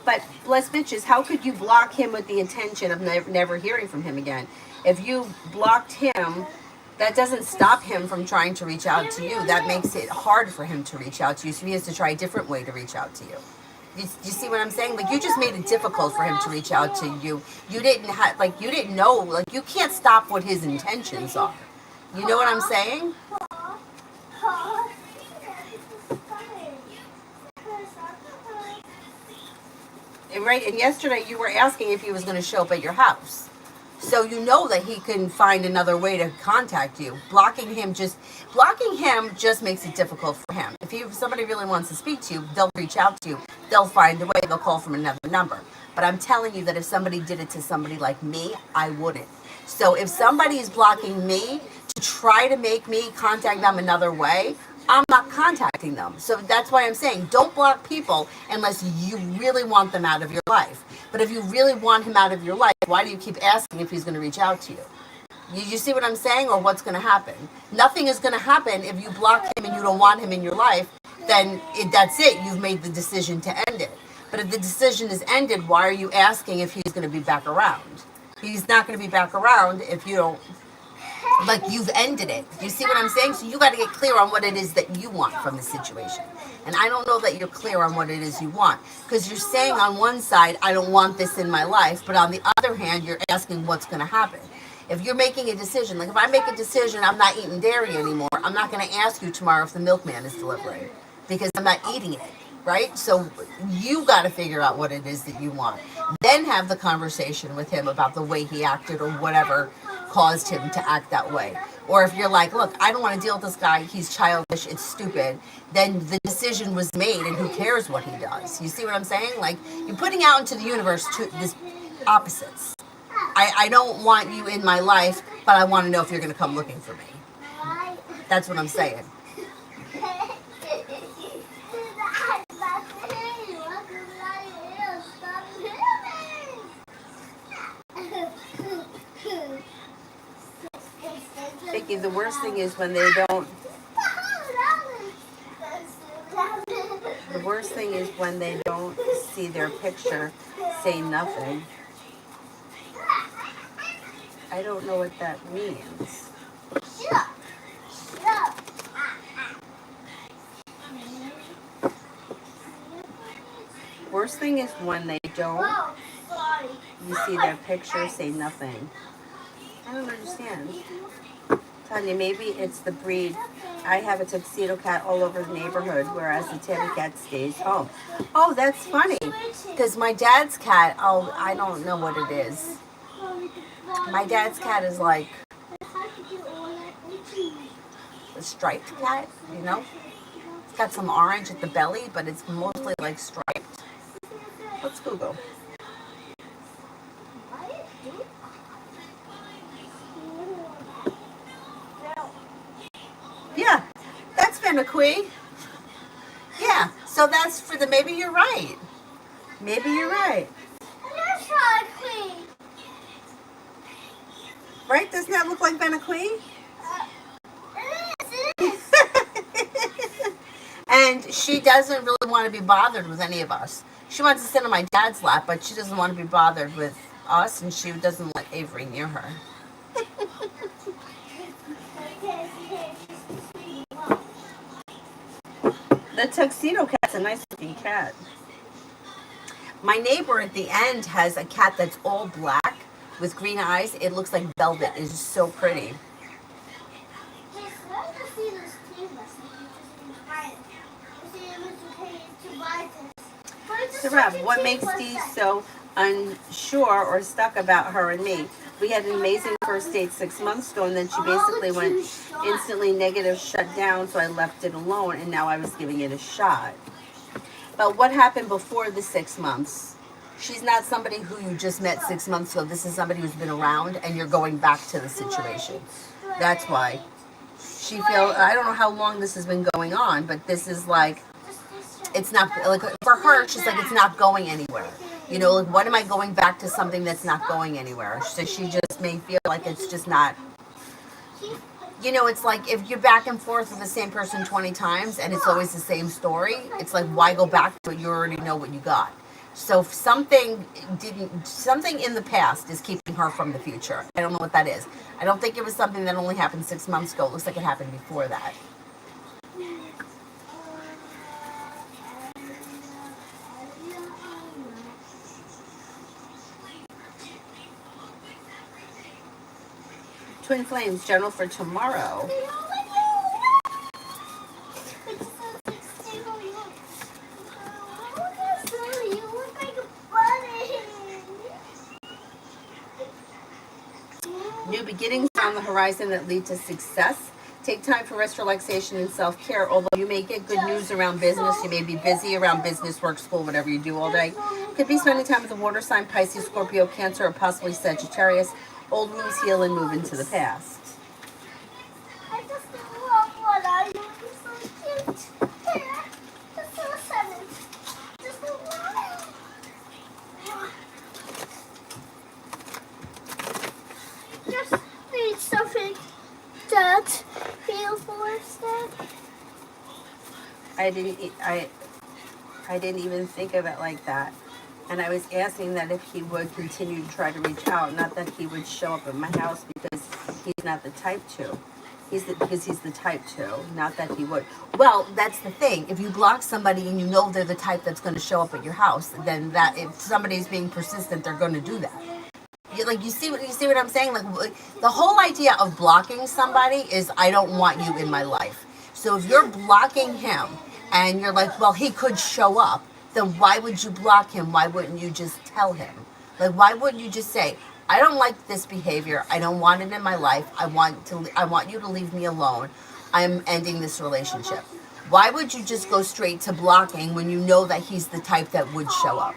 But, bless bitches, how could you block him with the intention of never hearing from him again? If you blocked him, that doesn't stop him from trying to reach out to you. That makes it hard for him to reach out to you, so he has to try a different way to reach out to you. You see what I'm saying? Like, you just made it difficult for him to reach out to you. You didn't know, like, you can't stop what his intentions are. You know what I'm saying? Right, and yesterday you were asking if he was going to show up at your house. So you know that he can find another way to contact you. Blocking him just makes it difficult for him. If somebody really wants to speak to you, they'll reach out to you. They'll find a way. They'll call from another number. But I'm telling you that if somebody did it to somebody like me, I wouldn't. So if somebody is blocking me to try to make me contact them another way, I'm not contacting them. So that's why I'm saying don't block people unless you really want them out of your life. But if you really want him out of your life, why do you keep asking if he's going to reach out to you? You see what I'm saying, or what's going to happen? Nothing is going to happen if you block him and you don't want him in your life. Then that's it. You've made the decision to end it. But if the decision is ended, why are you asking if he's going to be back around? He's not going to be back around if you don't, like, you've ended it. You see what I'm saying? So you got to get clear on what it is that you want from the situation. And I don't know that you're clear on what it is you want, because you're saying on one side, I don't want this in my life, but on the other hand, you're asking what's going to happen. If you're making a decision, like if I make a decision I'm not eating dairy anymore, I'm not going to ask you tomorrow if the milkman is delivering, because I'm not eating it, right? So you got to figure out what it is that you want. Then have the conversation with him about the way he acted or whatever caused him to act that way. Or if you're like, look, I don't want to deal with this guy, he's childish, it's stupid, then the decision was made and who cares what he does. You see what I'm saying? Like, you're putting out into the universe this opposites. I don't want you in my life, but I want to know if you're going to come looking for me. That's what I'm saying. Vicky, the worst thing is when they don't. The worst thing is when they don't see their picture, say nothing. I don't know what that means. Worst thing is when they don't. You see their picture, say nothing. I don't understand. Tanya, maybe it's the breed. I have a tuxedo cat all over the neighborhood, whereas the tabby cat stays home. Oh, that's funny. Because my dad's cat, I don't know what it is. My dad's cat is like a striped cat, you know? It's got some orange at the belly, but it's mostly like striped. Let's Google. Yeah, that's Fennequi. Yeah, so that's for the, maybe you're right. Maybe you're right. Right? Doesn't that look like Fennequi? And she doesn't really want to be bothered with any of us. She wants to sit on my dad's lap, but she doesn't want to be bothered with us, and she doesn't let Avery near her. The tuxedo cat's a nice looking cat. My neighbor at the end has a cat that's all black with green eyes. It looks like velvet. It's just so pretty. So Rob, what makes Dee so unsure or stuck about her and me? We had an amazing first date 6 months ago, and then she basically went instantly negative, shut down, so I left it alone, and now I was giving it a shot. But what happened before the 6 months? She's not somebody who you just met 6 months ago. This is somebody who's been around, and you're going back to the situation. That's why. She feels, I don't know how long this has been going on, but this is like, it's not, like, for her, she's like, it's not going anywhere. You know, like, what am I going back to something that's not going anywhere? So she just may feel like it's just not, you know, it's like if you're back and forth with the same person 20 times and it's always the same story, it's like, why go back to it? You already know what you got. So if something in the past is keeping her from the future. I don't know what that is. I don't think it was something that only happened 6 months ago. It looks like it happened before that. Twin Flames journal for tomorrow. New beginnings on the horizon that lead to success. Take time for rest, relaxation, and self-care. Although you may get good news around business, you may be busy around business, work, school, whatever you do all day. Could be spending time with the water sign, Pisces, Scorpio, Cancer, or possibly Sagittarius. Old wounds heal and move into the past. I just love what I do. It's so cute. Here, just a 7. Just a 1. Just need something that beautiful instead. I didn't even think of it like that. And I was asking that if he would continue to try to reach out, not that he would show up at my house because he's not the type to. Because he's the type to, not that he would. Well, that's the thing. If you block somebody and you know they're the type that's going to show up at your house, then that if somebody's being persistent, they're going to do that. You see what I'm saying? Like the whole idea of blocking somebody is I don't want you in my life. So if you're blocking him and you're like, well, he could show up, then why would you block him? Why wouldn't you just tell him? Like, why wouldn't you just say, I don't like this behavior. I don't want it in my life. I want you to leave me alone. I'm ending this relationship. Why would you just go straight to blocking when you know that he's the type that would show up?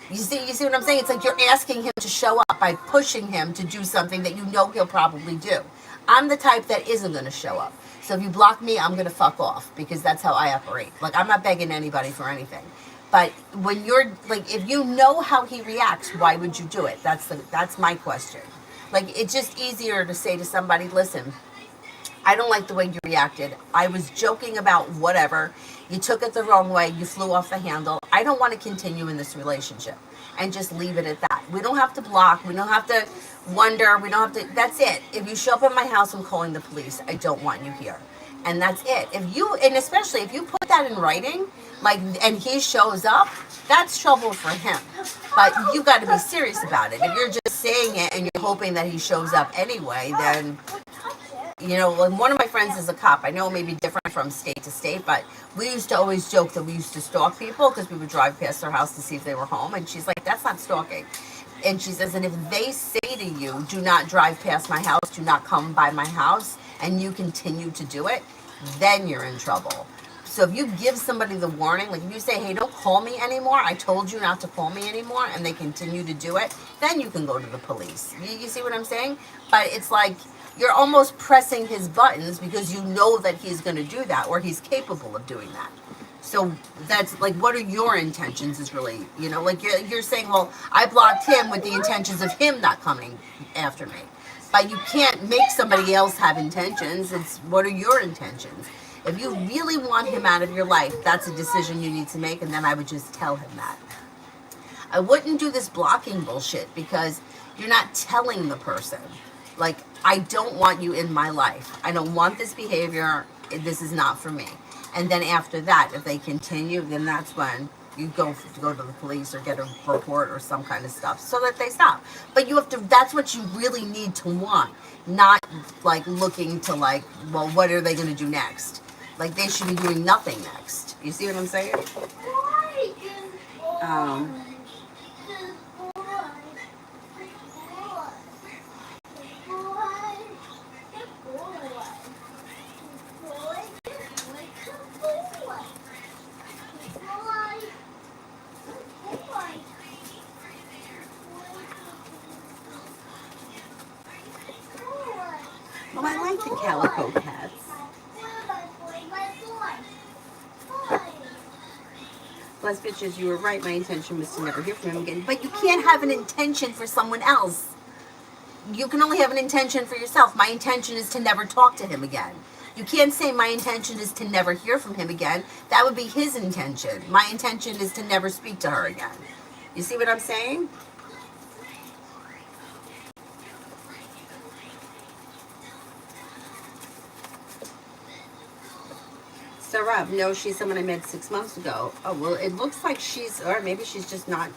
You see what I'm saying? It's like you're asking him to show up by pushing him to do something that you know he'll probably do. I'm the type that isn't going to show up. So if you block me, I'm going to fuck off because that's how I operate. Like, I'm not begging anybody for anything. But when you're, like, if you know how he reacts, why would you do it? That's my question. Like, it's just easier to say to somebody, listen, I don't like the way you reacted. I was joking about whatever. You took it the wrong way. You flew off the handle. I don't want to continue in this relationship. And just leave it at that. We don't have to block. We don't have to wonder. We don't have to. That's it. If you show up at my house, I'm calling the police. I don't want you here. And that's it. And especially if you put that in writing, like, and he shows up, that's trouble for him. But you got to be serious about it. If you're just saying it and you're hoping that he shows up anyway, then, you know, one of my friends is a cop. I know it may be different from state to state, but we used to always joke that we used to stalk people because we would drive past their house to see if they were home. And she's like, that's not stalking. And she says, and if they say to you, do not drive past my house, do not come by my house, and you continue to do it, then you're in trouble. So if you give somebody the warning, like if you say, hey, don't call me anymore, I told you not to call me anymore, and they continue to do it, then you can go to the police. You see what I'm saying? But it's like you're almost pressing his buttons because you know that he's going to do that or he's capable of doing that. So that's like, what are your intentions is really, you know, like you're saying, well, I blocked him with the intentions of him not coming after me. But you can't make somebody else have intentions. It's what are your intentions? If you really want him out of your life, that's a decision you need to make, and then I would just tell him that. I wouldn't do this blocking bullshit because you're not telling the person, like, I don't want you in my life. I don't want this behavior. This is not for me. And then after that, if they continue, then that's when you go to the police or get a report or some kind of stuff so that they stop. But you have to, that's what you really need to want, not like looking to like, well, what are they going to do next? Like they should be doing nothing next. You see what I'm saying? Well, I like the calico cats. Bless bitches, you were right. My intention was to never hear from him again. But you can't have an intention for someone else. You can only have an intention for yourself. My intention is to never talk to him again. You can't say my intention is to never hear from him again. That would be his intention. My intention is to never speak to her again. You see what I'm saying? So Rob, no, she's someone I met 6 months ago. Oh, well, it looks like she's, or maybe she's just not,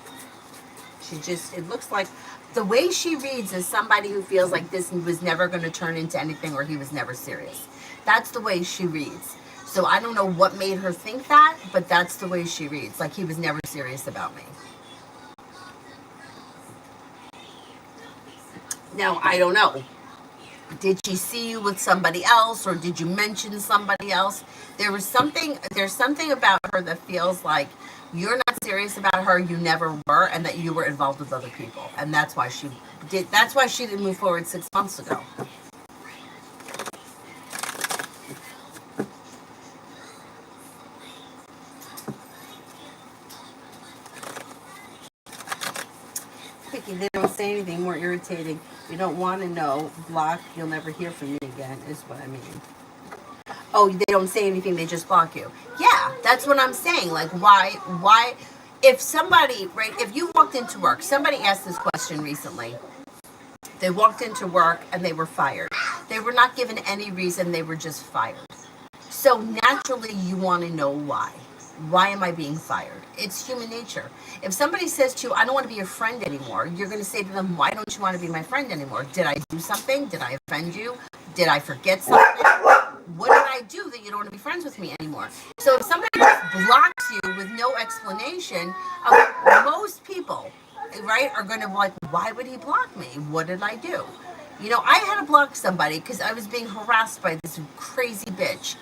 it looks like the way she reads is somebody who feels like this was never going to turn into anything or he was never serious. That's the way she reads. So I don't know what made her think that, but that's the way she reads. Like he was never serious about me. Now, I don't know. Did she see you with somebody else, or did you mention somebody else? There's something about her that feels like you're not serious about her, you never were, and that you were involved with other people. And that's why she didn't move forward 6 months ago. Vicky, they don't say anything more irritating. You don't want to know. Block, you'll never hear from me again, is what I mean. Oh, they don't say anything, they just block you. Yeah, that's what I'm saying. Like, why, if somebody, right, if you walked into work, somebody asked this question recently. They walked into work and they were fired. They were not given any reason, they were just fired. So naturally, you want to know why. Why am I being fired? It's human nature. If somebody says to you, I don't want to be your friend anymore, you're going to say to them, why don't you want to be my friend anymore? Did I do something? Did I offend you? Did I forget something? What did I do that you don't want to be friends with me anymore? So if somebody just blocks you with no explanation, most people, right, are going to be like, why would he block me? What did I do? You know, I had to block somebody because I was being harassed by this crazy bitch.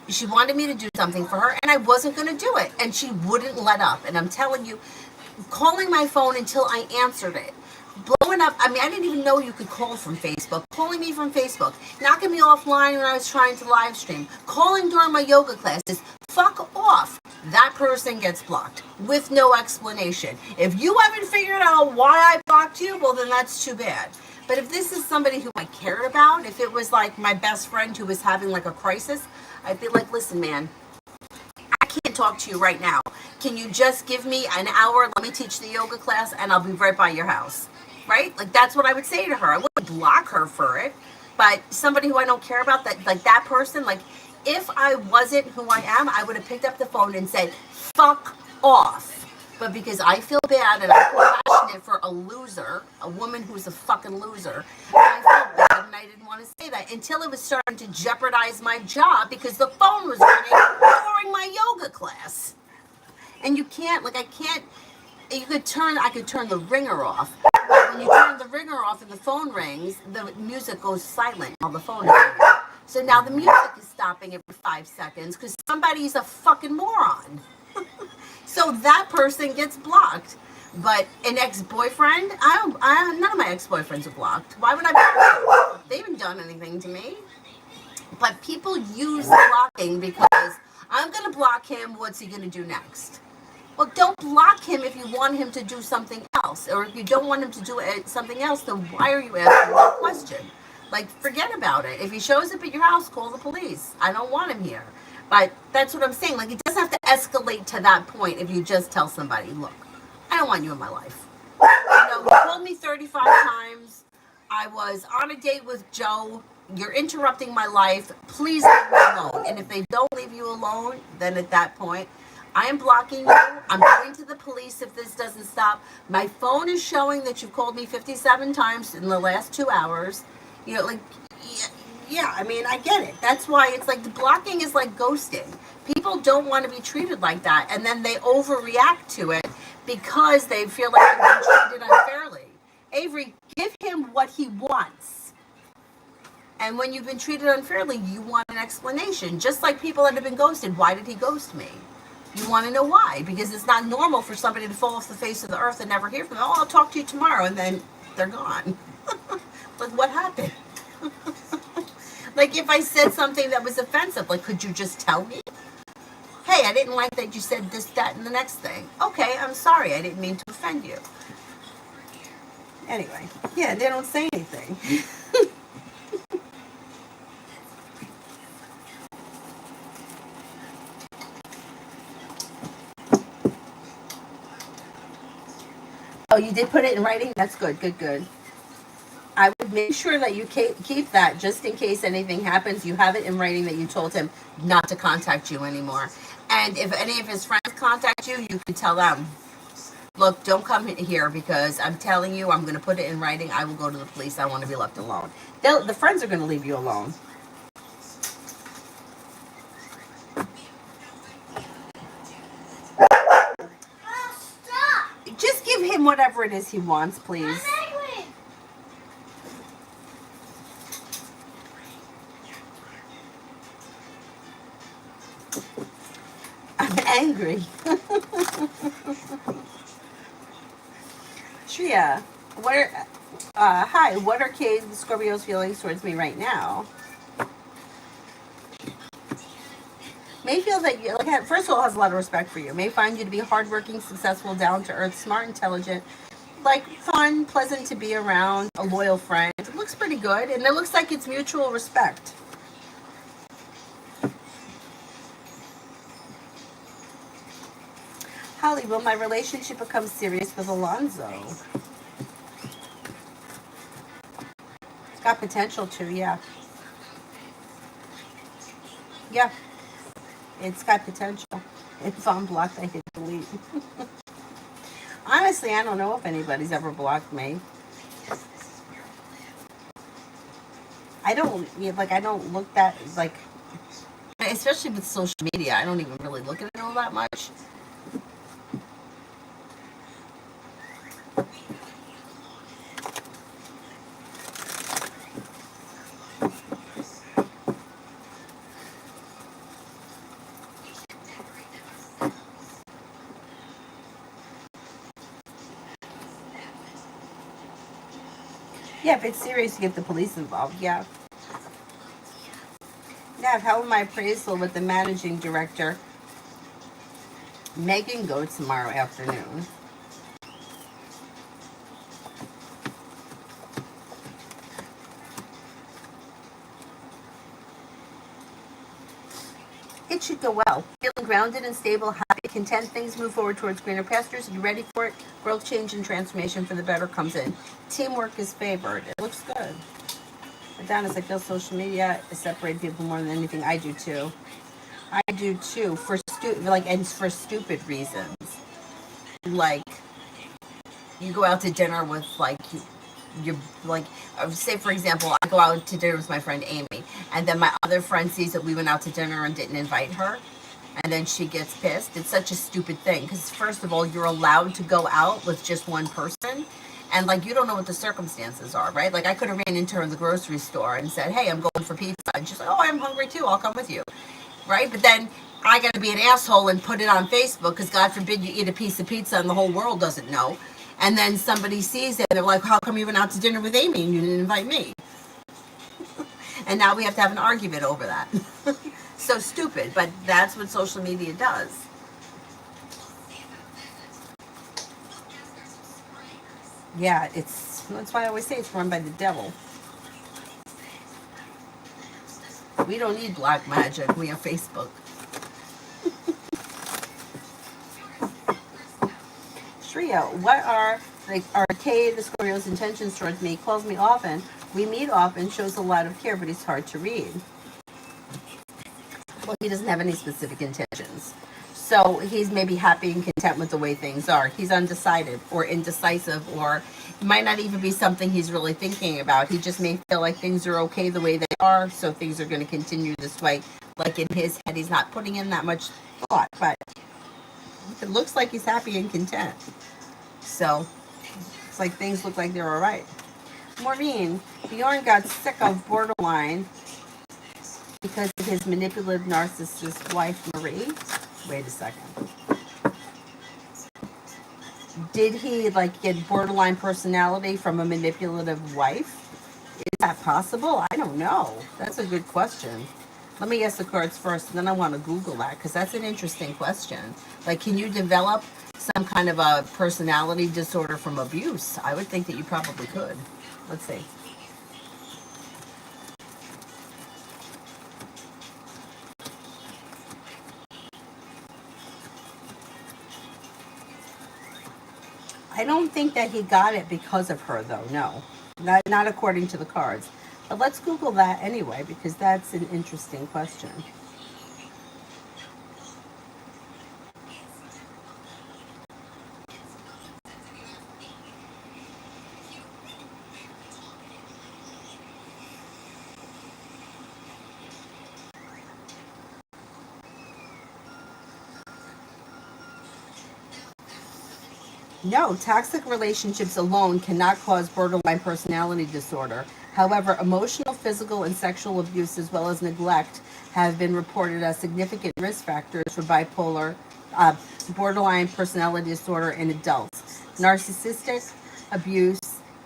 She wanted me to do something for her, and I wasn't going to do it. And she wouldn't let up. And I'm telling you, calling my phone until I answered it. Blowing up. I mean, I didn't even know you could call from Facebook. Calling me from Facebook. Knocking me offline when I was trying to live stream. Calling during my yoga classes. Fuck off. That person gets blocked with no explanation. If you haven't figured out why I blocked you, well, then that's too bad. But if this is somebody who I cared about, if it was like my best friend who was having like a crisis, I'd be like, listen, man, I can't talk to you right now. Can you just give me an hour? Let me teach the yoga class and I'll be right by your house. Right? Like, that's what I would say to her. I wouldn't block her for it. But somebody who I don't care about, that, like that person, like, if I wasn't who I am, I would have picked up the phone and said, fuck off. But because I feel bad and I'm compassionate for a loser, a woman who's a fucking loser, I felt bad and I didn't want to say that until it was starting to jeopardize my job because the phone was ringing during my yoga class. And you can't, like, I could turn the ringer off. But when you turn the ringer off and the phone rings, the music goes silent while the phone is ringing. So now the music is stopping every 5 seconds because somebody's a fucking moron. So that person gets blocked. But an ex-boyfriend, none of my ex-boyfriends are blocked. Why would I block them? They haven't done anything to me. But people use blocking because I'm going to block him. What's he going to do next? Well, don't block him if you want him to do something else. Or if you don't want him to do something else, then why are you asking that question? Like, forget about it. If he shows up at your house, call the police. I don't want him here. But that's what I'm saying. Like, it doesn't have to escalate to that point if you just tell somebody, look, I don't want you in my life. You know, you called me 35 times. I was on a date with Joe. You're interrupting my life. Please leave me alone. And if they don't leave you alone, then at that point, I am blocking you. I'm going to the police if this doesn't stop. My phone is showing that you've called me 57 times in the last 2 hours. You know, like, yeah, I mean, I get it. That's why it's like the blocking is like ghosting. People don't want to be treated like that, and then they overreact to it because they feel like they've been treated unfairly. Avery, give him what he wants. And when you've been treated unfairly, you want an explanation. Just like people that have been ghosted. Why did he ghost me? You want to know why. Because it's not normal for somebody to fall off the face of the earth and never hear from them. Oh, I'll talk to you tomorrow. And then they're gone. Like, what happened? Like, if I said something that was offensive, like, could you just tell me? Hey, I didn't like that you said this, that, and the next thing. Okay, I'm sorry. I didn't mean to offend you. Anyway, yeah, they don't say anything. Oh, you did put it in writing? That's good, good, good. I would make sure that you keep that just in case anything happens. You have it in writing that you told him not to contact you anymore. And if any of his friends contact you, you can tell them, look, don't come here because I'm telling you, I'm going to put it in writing. I will go to the police. I want to be left alone. The friends are going to leave you alone. Just give him whatever it is he wants, please. I'm angry. Shreya, what are hi, what are Kay the Scorpio's feelings towards me right now? May feel that you, like, first of all, has a lot of respect for you. May find you to be hardworking, successful, down to earth, smart, intelligent, like fun, pleasant to be around, a loyal friend. It looks pretty good, and it looks like it's mutual respect. Holly, will my relationship become serious with Alonzo? It's got potential to, yeah. Yeah, it's got potential. If I'm blocked, I hit delete. Honestly, I don't know if anybody's ever blocked me. I don't, yeah, like, I don't look that, like, especially with social media, I don't even really look at it all that much. Yeah, if it's serious, you get the police involved, yeah. Nav, how will my appraisal with the managing director, Megan, go tomorrow afternoon? It should go well. Feeling grounded and stable, happy, content, things move forward towards greener pastures. You ready for it? Growth, change, and transformation for the better comes in. Teamwork is favored. It looks good. Adonis, I feel social media is separating people more than anything. I do too. I do too. And for stupid reasons. Like, you go out to dinner with, like, you're like, say for example, I go out to dinner with my friend Amy, and then my other friend sees that we went out to dinner and didn't invite her, and then she gets pissed. It's such a stupid thing, because first of all, you're allowed to go out with just one person, and, like, you don't know what the circumstances are, right? Like, I could have ran into her in the grocery store and said, hey, I'm going for pizza, and she's like, oh, I'm hungry too, I'll come with you, right? But then I got to be an asshole and put it on Facebook, because God forbid you eat a piece of pizza and the whole world doesn't know. And then somebody sees it and they're like, how come you went out to dinner with Amy and you didn't invite me? And now we have to have an argument over that. So stupid, but that's what social media does. Yeah, that's why I always say it's run by the devil. We don't need black magic. We have Facebook. Shreya, what are Kay the Scorpio's intentions towards me? He calls me often. We meet often, shows a lot of care, but he's hard to read. Well, he doesn't have any specific intentions. So he's maybe happy and content with the way things are. He's undecided or indecisive, or it might not even be something he's really thinking about. He just may feel like things are okay the way they are, so things are going to continue this way. Like, in his head, he's not putting in that much thought, but it looks like he's happy and content. So it's like things look like they're all right. Maureen, Bjorn got sick of borderline because of his manipulative narcissist wife, Marie. Wait a second. Did he, like, get borderline personality from a manipulative wife? Is that possible? I don't know. That's a good question. Let me ask the cards first, and then I want to Google that, because that's an interesting question. Like, can you develop some kind of a personality disorder from abuse? I would think that you probably could. Let's see. I don't think that he got it because of her, though. No, not according to the cards. But let's Google that anyway, because that's an interesting question. No, toxic relationships alone cannot cause borderline personality disorder. However, emotional physical, and sexual abuse, as well as neglect, have been reported as significant risk factors for bipolar, borderline personality disorder in adults. Narcissistic abuse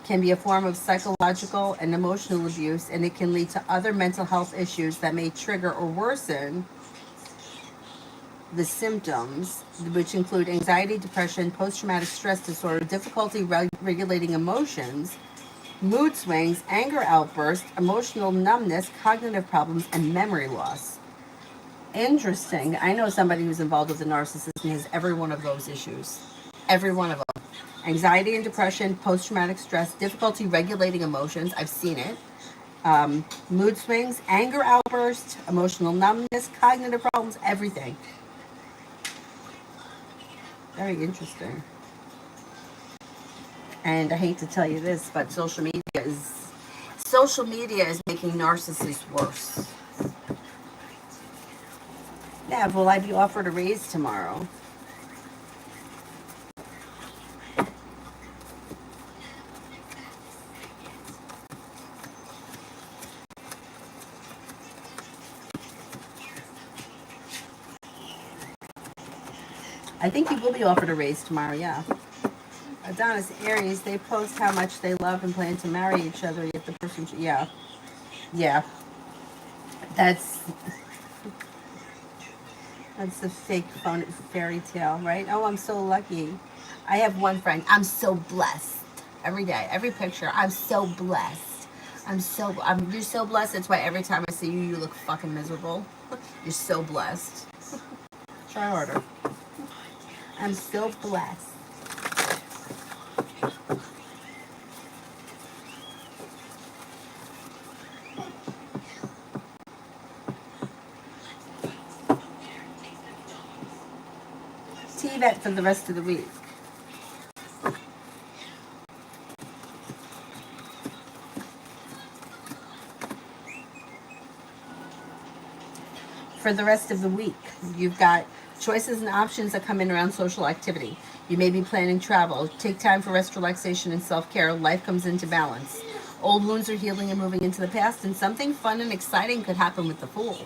can be a form of psychological and emotional abuse, and it can lead to other mental health issues that may trigger or worsen the symptoms, which include anxiety, depression, post-traumatic stress disorder, difficulty regulating emotions, mood swings, anger outbursts, emotional numbness, cognitive problems, and memory loss. Interesting. I know somebody who's involved with a narcissist and has every one of those issues. Every one of them. Anxiety and depression, post-traumatic stress, difficulty regulating emotions. I've seen it. Mood swings, anger outbursts, emotional numbness, cognitive problems, everything. Very interesting. And I hate to tell you this, but social media is making narcissists worse. Nav, will I be offered a raise tomorrow? I think you will be offered a raise tomorrow, yeah. Adonis, Aries, they post how much they love and plan to marry each other, yet the person, yeah. Yeah. That's the fake fairy tale, right? Oh, I'm so lucky. I have one friend. I'm so blessed. Every day, every picture, I'm so blessed. You're so blessed. That's why every time I see you, you look fucking miserable. You're so blessed. Try harder. I'm so blessed. T-Bet for the rest of the week. For the rest of the week, you've got choices and options that come in around social activity. You may be planning travel. Take time for rest, relaxation, and self-care. Life comes into balance. Old wounds are healing and moving into the past, and something fun and exciting could happen with the Fool.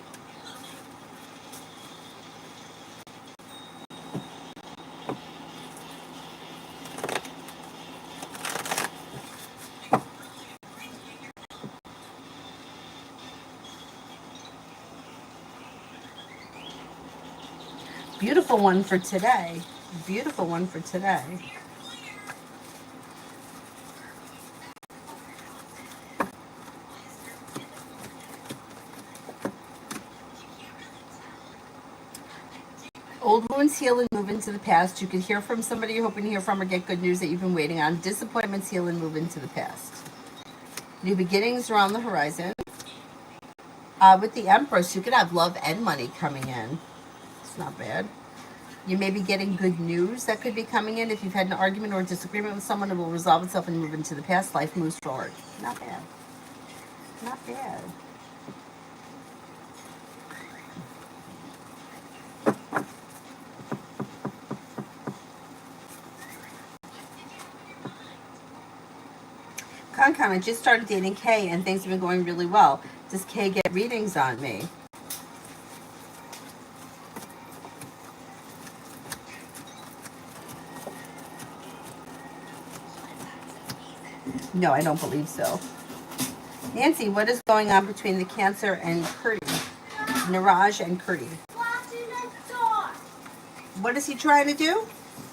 Beautiful one for today. Beautiful one for today. Old wounds heal and move into the past. You could hear from somebody you're hoping to hear from or get good news that you've been waiting on. Disappointments heal and move into the past. New beginnings are on the horizon. With the Empress, you could have love and money coming in. It's not bad. You may be getting good news that could be coming in. If you've had an argument or a disagreement with someone, it will resolve itself and move into the past. Life moves forward. Not bad. Not bad. Con, I just started dating Kay and things have been going really well. Does Kay get readings on me? No, I don't believe so. Nancy, what is going on between the Cancer and Kurti? Niraj and Kurti. Watching the door. What is he trying to do?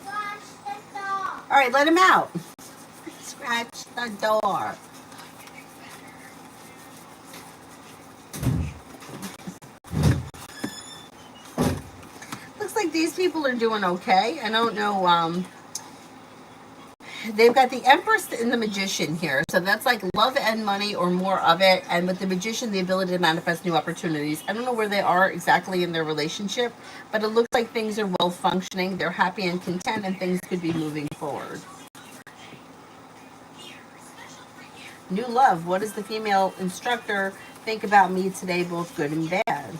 Watch the door. All right, let him out. Scratch the door. Looks like these people are doing okay. I don't know. They've got the Empress and the Magician here. So that's like love and money or more of it. And with the Magician, the ability to manifest new opportunities. I don't know where they are exactly in their relationship, but it looks like things are well functioning. They're happy and content and things could be moving forward. New love. What does the female instructor think about me today, both good and bad?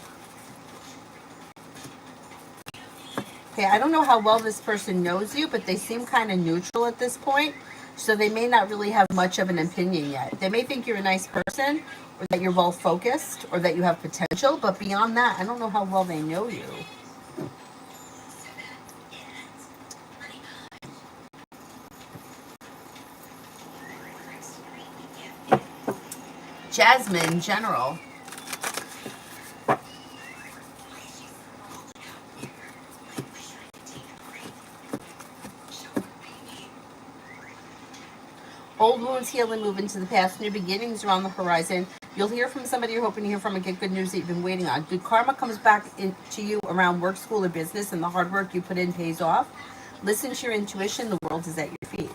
Okay, I don't know how well this person knows you, but they seem kind of neutral at this point. So they may not really have much of an opinion yet. They may think you're a nice person, or that you're well focused, or that you have potential, but beyond that, I don't know how well they know you. Jasmine, general. Old wounds heal and move into the past. New beginnings are on the horizon. You'll hear from somebody you're hoping to hear from and get good news that you've been waiting on. Good karma comes back into you around work, school, or business, and the hard work you put in pays off. Listen to your intuition. The world is at your feet.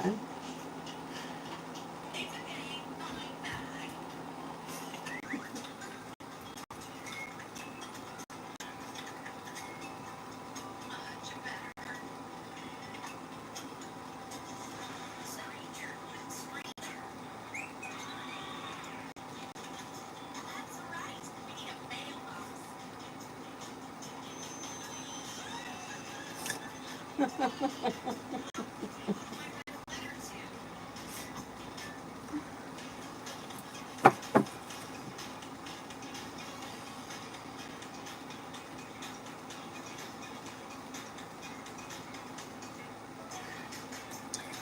Okay.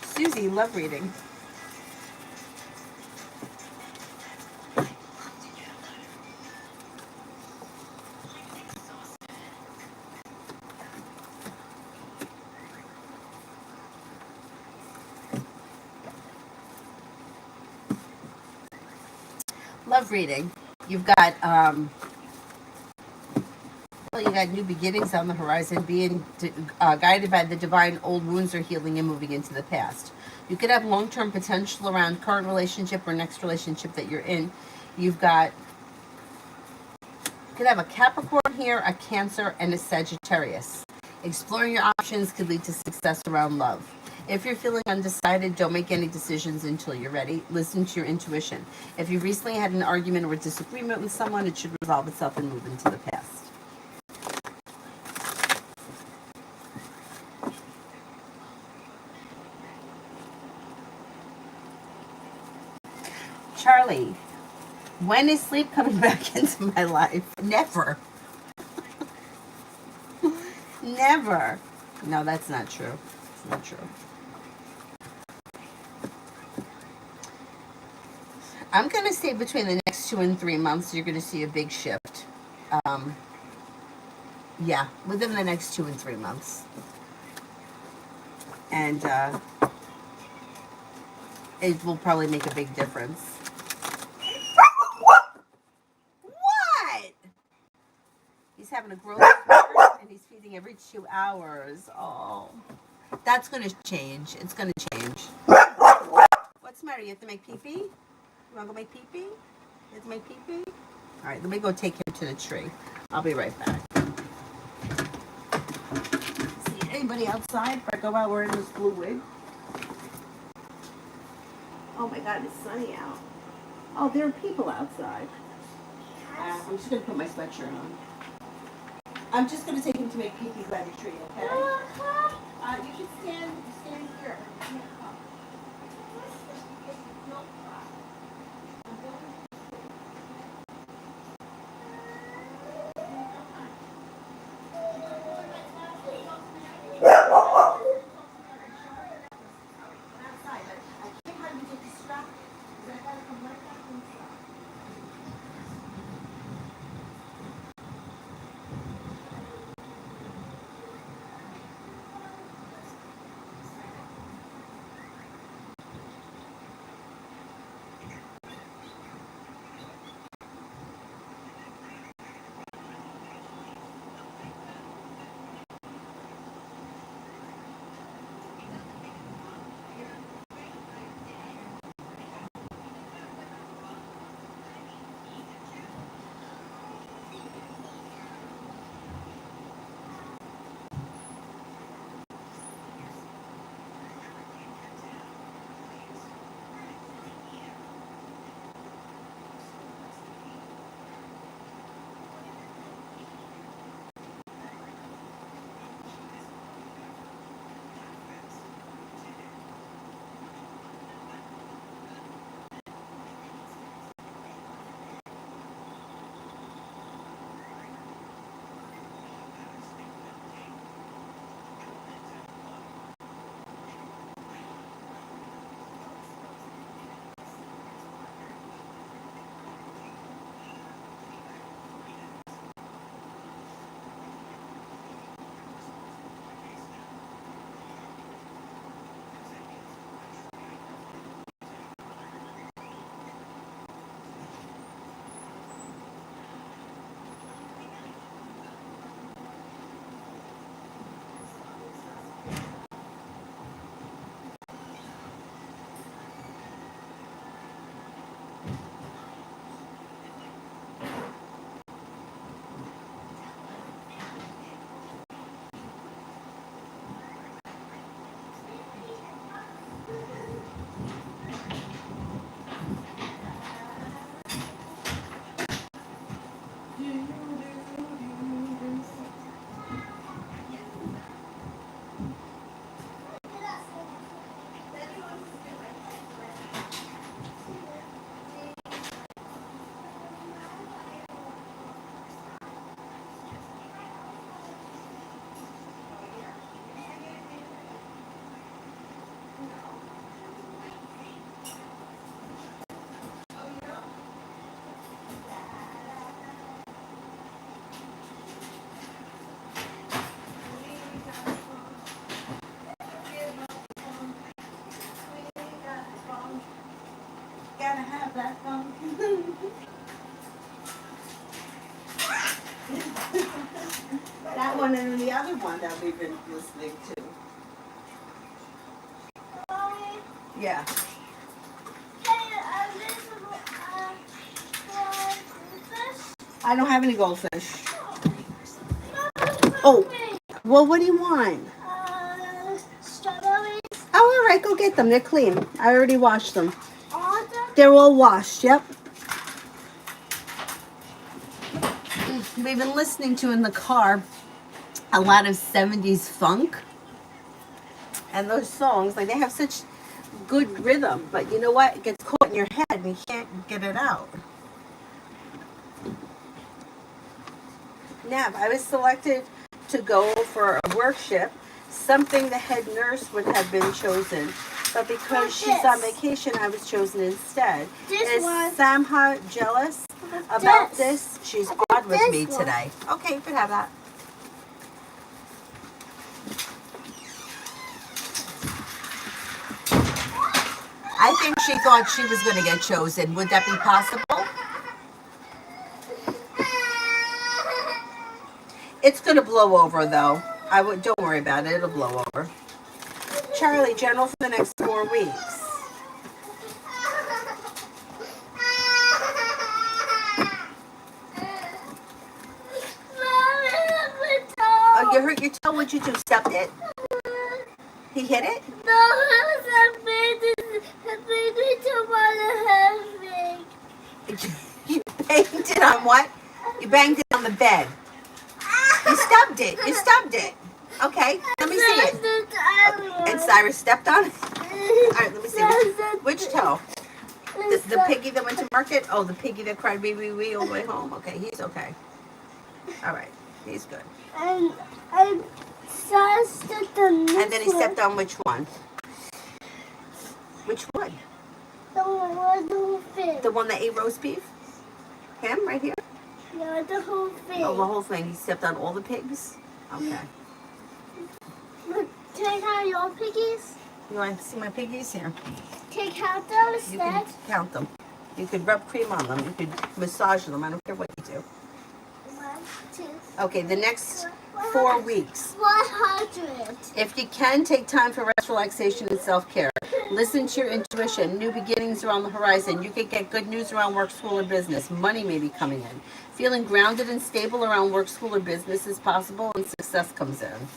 Susie, love reading. Love reading. You've got well, you got new beginnings on the horizon, being guided by the divine. Old wounds are healing and moving into the past. You could have long-term potential around current relationship or next relationship that you're in. You've got, you could have a Capricorn here, a Cancer, and a Sagittarius. Exploring your options could lead to success around love. If you're feeling undecided, don't make any decisions until you're ready. Listen to your intuition. If you've recently had an argument or a disagreement with someone, it should resolve itself and move into the past. Charlie, when is sleep coming back into my life? Never. Never. No, that's not true. It's not true. I'm going to say between the next 2 and 3 months, you're going to see a big shift. Um, yeah, within the next 2 and 3 months. And it will probably make a big difference. What? He's having a growth spurt and he's feeding every 2 hours. Oh, that's going to change. It's going to change. What's the matter? You have to make pee-pee? You want to go make pee-pee? You have to make pee-pee? All right, let me go take him to the tree. I'll be right back. See anybody outside? If I go out wearing this blue wig. Oh my God, it's sunny out. Oh, there are people outside. I'm just going to put my sweatshirt on. I'm just going to take him to make pee-pee by the tree, okay? You can stand here. That one and then the other one that we've been listening to. Mommy, Yeah. hey, this goldfish. I don't have any goldfish. Oh, Oh, well, what do you want? strawberries. Oh, all right, go get them. They're clean. I already washed them. All of them? They're all washed, yep. We've been listening to in the car a lot of 70s funk. And those songs, like, they have such good rhythm. But you know what? It gets caught in your head and you can't get it out. Nav, I was selected to go for a workshop. Something the head nurse would have been chosen. But because she's on vacation, I was chosen instead. Is Samha jealous about this? She's odd with me today. Okay, you can have that. I think she thought she was going to get chosen. Would that be possible? It's going to blow over, though. Don't worry about it. It'll blow over. Charlie, general for the next 4 weeks. Oh, you hurt your toe? What'd you do? Stepped it? He hit it? No, I made it to You banged it on what? You banged it on the bed. You stubbed it. You stubbed it. Okay, let me see it. And Cyrus stepped on it? All right, let me see. Which toe? The piggy that went to market? Oh, the piggy that cried wee wee wee all the way home? Okay, he's okay. All right, he's good. And I stepped on this And then he stepped on which one? Which one? The whole thing. The one that ate roast beef? Him, right here? Yeah, the whole thing. Oh, the whole thing. He stepped on all the pigs? Okay. Can I count your piggies? You want to see my piggies here? Can I count them You can instead? count them. You could rub cream on them. You could massage them. I don't care what you do. 1, 2. Okay, the next 4 weeks. 100. If you can, take time for rest, relaxation, and self-care. Listen to your intuition. New beginnings are on the horizon. You could get good news around work, school, or business. Money may be coming in. Feeling grounded and stable around work, school, or business is possible, and success comes in.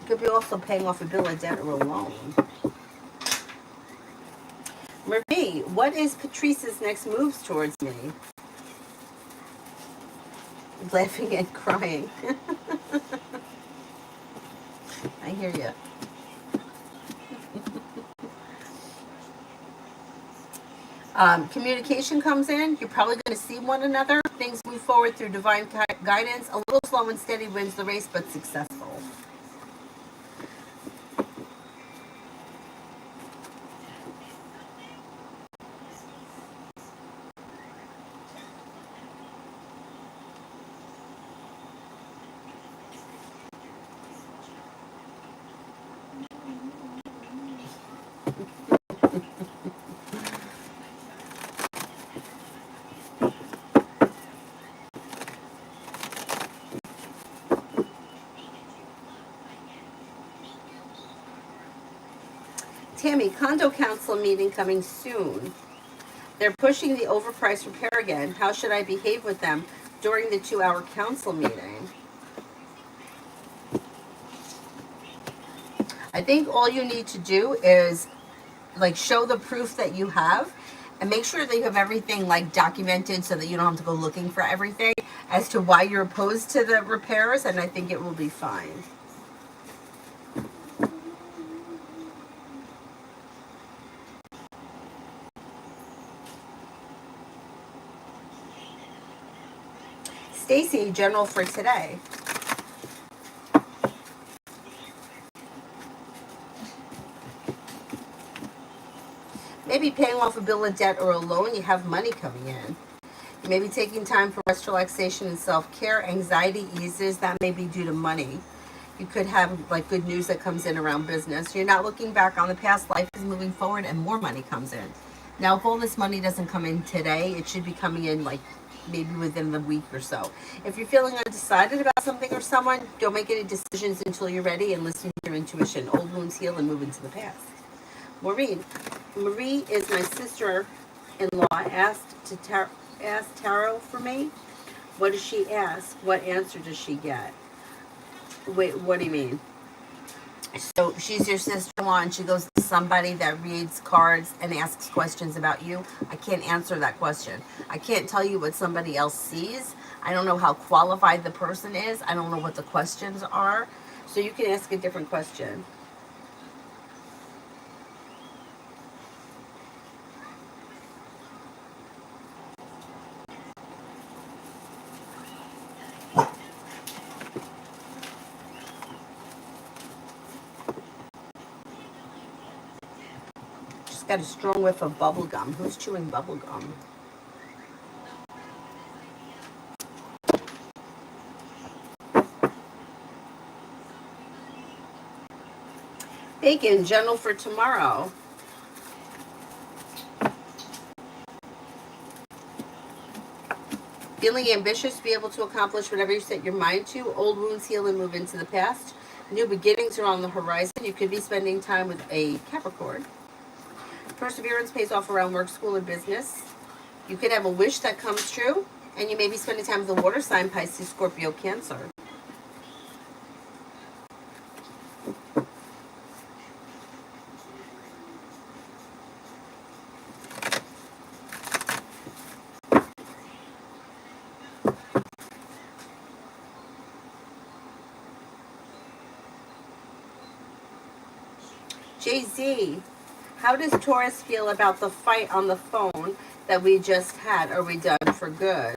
You could be also paying off a bill of debt or a loan. Marie, what is Patrice's next moves towards me? Laughing and crying. I hear you. Communication comes in. You're probably going to see one another. Things move forward through divine guidance. A little slow and steady wins the race, but successful. Tammy, condo council meeting coming soon. They're pushing the overpriced repair again. How should I behave with them during the 2-hour council meeting? I think all you need to do is like show the proof that you have and make sure that you have everything like documented so that you don't have to go looking for everything as to why you're opposed to the repairs, and I think it will be fine. Stacy, general for today. Maybe paying off a bill of debt or a loan, you have money coming in. Maybe taking time for rest, relaxation, and self-care. Anxiety eases. That may be due to money. You could have like good news that comes in around business. You're not looking back on the past. Life is moving forward and more money comes in. Now, if all this money doesn't come in today, it should be coming in like maybe within the week or so. If you're feeling undecided about something or someone, don't make any decisions until you're ready and listen to your intuition. Old wounds heal and move into the past. Maureen. Marie is my sister-in-law. Asked tarot for me. What does she ask? What answer does she get? Wait, what do you mean? So she's your sister-in-law and she goes to somebody that reads cards and asks questions about you. I can't answer that question. I can't tell you what somebody else sees. I don't know how qualified the person is. I don't know what the questions are. So you can ask a different question. Just got a strong whiff of bubble gum. Who's chewing bubble gum? Bacon, journal for tomorrow. Feeling ambitious to be able to accomplish whatever you set your mind to. Old wounds heal and move into the past. New beginnings are on the horizon. You could be spending time with a Capricorn. Perseverance pays off around work, school, or business. You could have a wish that comes true. And you may be spending time with a water sign, Pisces, Scorpio, Cancer. Jay-Z, how does Taurus feel about the fight on the phone that we just had? Are we done for good?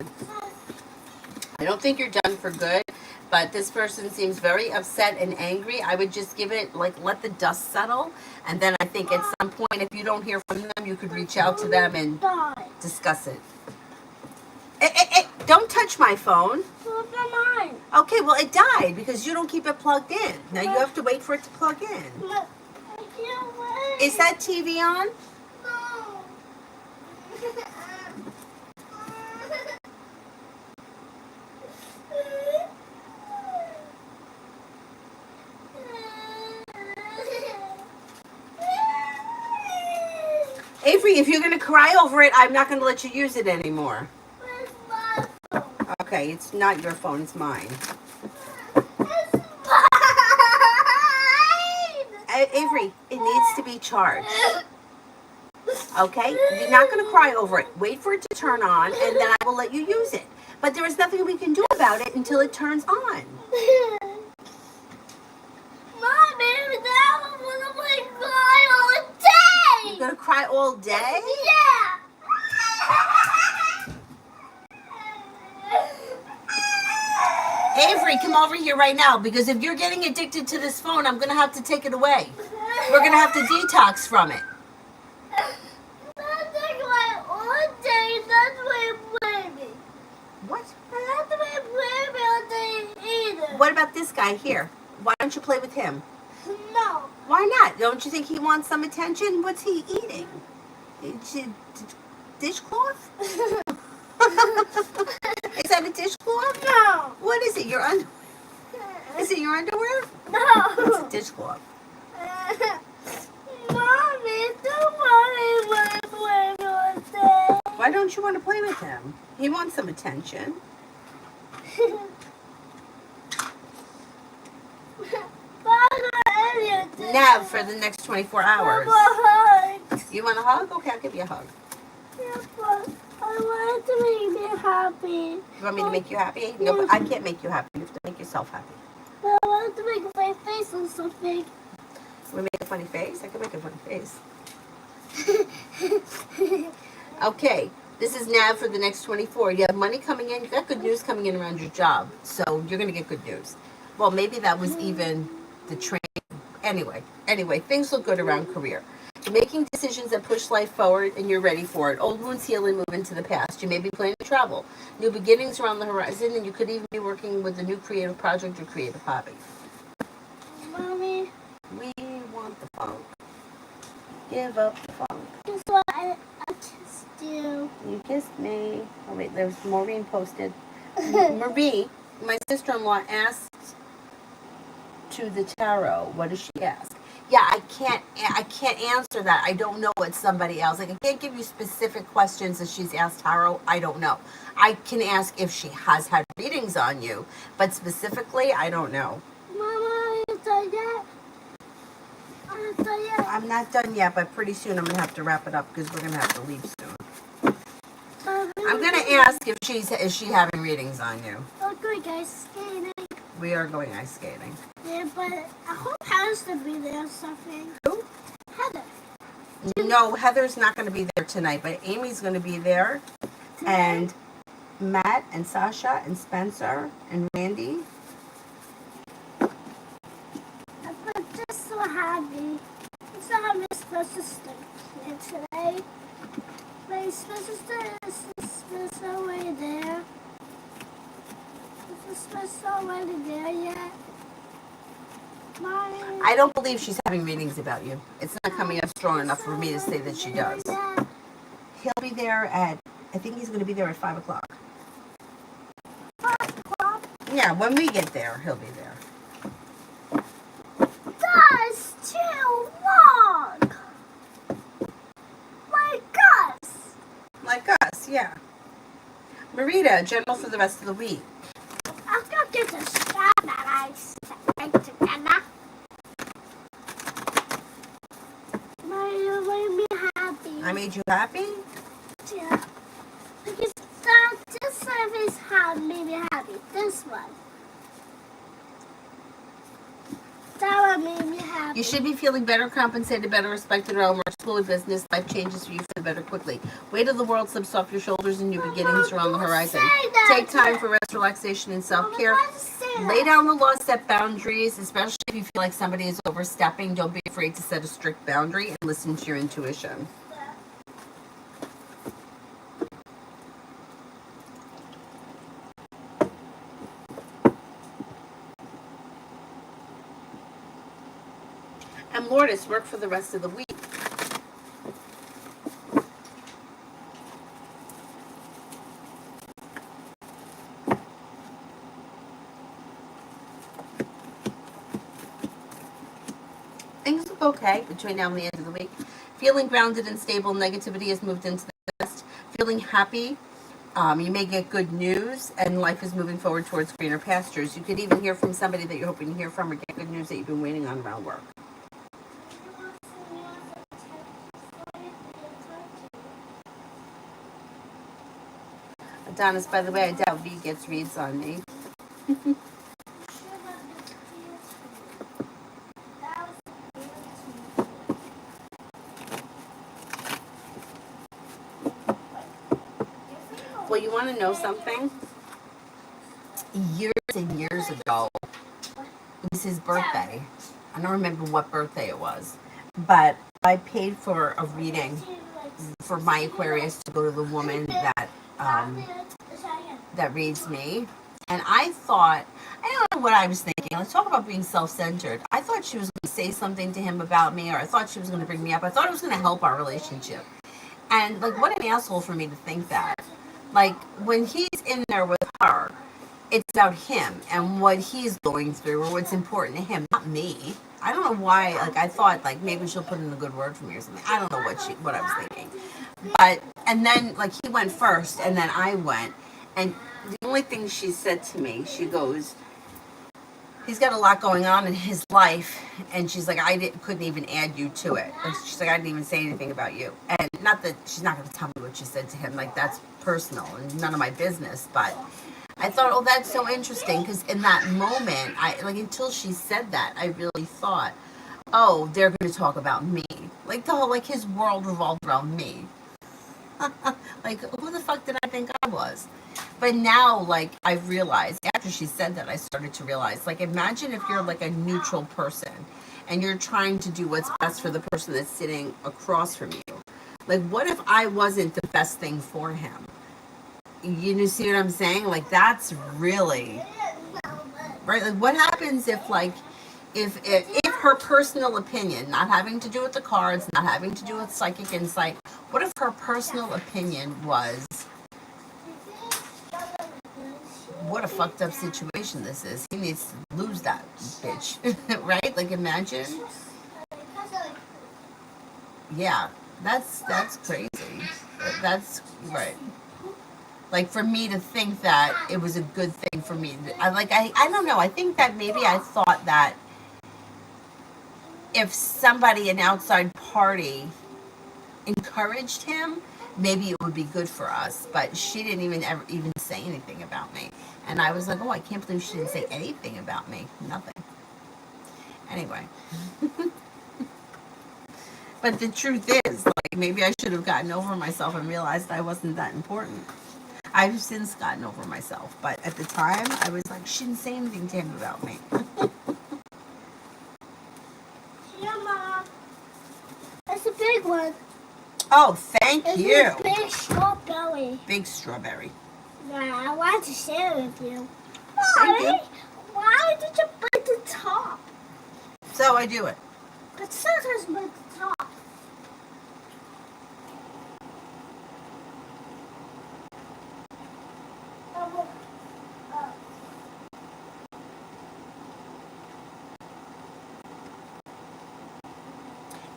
I don't think you're done for good, but this person seems very upset and angry. I would just give it, like, let the dust settle. And then I think at some point, if you don't hear from them, you could reach out to them and discuss it. Don't touch my phone. Mine. Okay, well, it died because you don't keep it plugged in. Now you have to wait for it to plug in. I can't wait. Is that TV on? No. Avery, if you're going to cry over it, I'm not going to let you use it anymore. Where's my phone? Okay, it's not your phone, it's mine. It's mine. Avery, it needs to be charged. Okay? You're not going to cry over it. Wait for it to turn on, and then I will let you use it. But there is nothing we can do about it until it turns on. Mommy, that I'm gonna cry all day. You're going to cry all day? Yeah. Avery, come over here right now, because if you're getting addicted to this phone, I'm going to have to take it away. We're going to have to detox from it. That's cry all day. That's my baby. What? That's my baby all day either. What about this guy here? Why don't you play with him? No. Why not? Don't you think he wants some attention? What's he eating? Dishcloth? Is that a dishcloth? No. What is it? Is it your underwear? No. It's a dishcloth. Mommy, don't worry my baby all day. Why don't you want to play with him? He wants some attention. Nav for the next 24 hours. You want a hug? Okay, I'll give you a hug. I want to make me happy. You want me to make you happy? No, but I can't make you happy. You have to make yourself happy. I want to make my face look so big. We make a funny face? I can make a funny face. Okay, this is Nav for the next 24. You have money coming in. You got good news coming in around your job. So you're going to get good news. Well, maybe that was even the train. Anyway, things look good around career. You're making decisions that push life forward, and you're ready for it. Old wounds heal and move into the past. You may be planning to travel. New beginnings are on the horizon, and you could even be working with a new creative project or creative hobby. Mommy, We want the funk. Give up the funk. guess what? I you. You kissed me. Oh wait, there's Maureen posted. Marie, my sister-in-law asked to the tarot. What does she ask? Yeah, I can't answer that. I don't know what somebody else. Like I can't give you specific questions that she's asked tarot. I don't know. I can ask if she has had readings on you, but specifically, I don't know. Mama, you done yet? I'm done yet. I'm not done yet, but pretty soon I'm gonna have to wrap it up because we're gonna have to leave soon. I'm gonna ask if is she having readings on you. Oh, good guys, skating. We are going ice skating. Yeah, but I hope Heather's to be there or something. Who? Heather. No, Heather's not going to be there tonight, but Amy's going to be there, and Matt and Sasha and Spencer and Randy. I'm just so happy. I'm so happy Spencer's here today. My Spencer already there. Is Spencer already there yet? I don't believe she's having readings about you. It's not coming up strong enough for me to say that she does. He'll be there at, I think he's going to be there at 5 o'clock. 5 o'clock? Yeah, when we get there, he'll be there. That's too long! Like us! Like us, yeah. Marita, general for the rest of the week. I'm gonna get the strap that I stuck together. You made me happy. I made you happy? Yeah. Because that this service had made me happy. This one. That one made me happy. You should be feeling better compensated, better respected around work, school, and business. Life changes for you for the better quickly. Weight of the world slips off your shoulders and new beginnings are on the horizon. Take time for rest, relaxation, and self-care. Lay down the law, set boundaries, especially if you feel like somebody is overstepping. Don't be afraid to set a strict boundary and listen to your intuition. And Lourdes, work for the rest of the week. Things look okay between now and the end of the week. Feeling grounded and stable, negativity has moved into the past. Feeling happy, you may get good news, and life is moving forward towards greener pastures. You could even hear from somebody that you're hoping to hear from, or get good news that you've been waiting on around work. Adonis, by the way, I doubt V gets reads on me. Well, you want to know something? Years and years ago, it was his birthday. I don't remember what birthday it was, but I paid for a reading for my Aquarius to go to the woman that that reads me. And I thought, I don't know what I was thinking. Let's talk about being self-centered. I thought she was going to say something to him about me, or I thought she was going to bring me up. I thought it was going to help our relationship. And, like, what an asshole for me to think that. Like, when he's in there with her, it's about him and what he's going through or what's important to him, not me. I don't know why, like, I thought, like, maybe she'll put in a good word for me or something. I don't know what I was thinking. But, and then, like, he went first, and then I went. And the only thing she said to me, she goes, he's got a lot going on in his life, and she's like, couldn't even add you to it. Like, she's like, I didn't even say anything about you. And not that she's not going to tell me what she said to him, like, that's personal and none of my business. But I thought, oh, that's so interesting, because in that moment, until she said that, I really thought, oh, they're going to talk about me. Like, the whole, like, his world revolved around me. Like, who the fuck did I think I was? But now, like, I've realized, after she said that, I started to realize, like, imagine if you're, like, a neutral person and you're trying to do what's best for the person that's sitting across from you. Like, what if I wasn't the best thing for him? You see what I'm saying? Like, that's really, right? Like, what happens if, like, if her personal opinion, not having to do with the cards, not having to do with psychic insight, What if her personal opinion was, what a fucked up situation this is. He needs to lose that bitch. Right? Like, imagine. Yeah, that's crazy. That's right. Like, for me to think that it was a good thing for me. I don't know. I think that maybe I thought that if somebody, an outside party, encouraged him, maybe it would be good for us. But she didn't even say anything about me. And I was like, oh, I can't believe she didn't say anything about me. Nothing. Anyway. But the truth is, like, maybe I should have gotten over myself and realized I wasn't that important. I've since gotten over myself, but at the time, I was like, she didn't say anything to him about me. Yeah, Mom. That's a big one. Oh, thank It's you. a big strawberry. Big strawberry. Yeah, I wanted to share it with you. Thank you. Why did you bite the top? So I do it. But sometimes bite the top.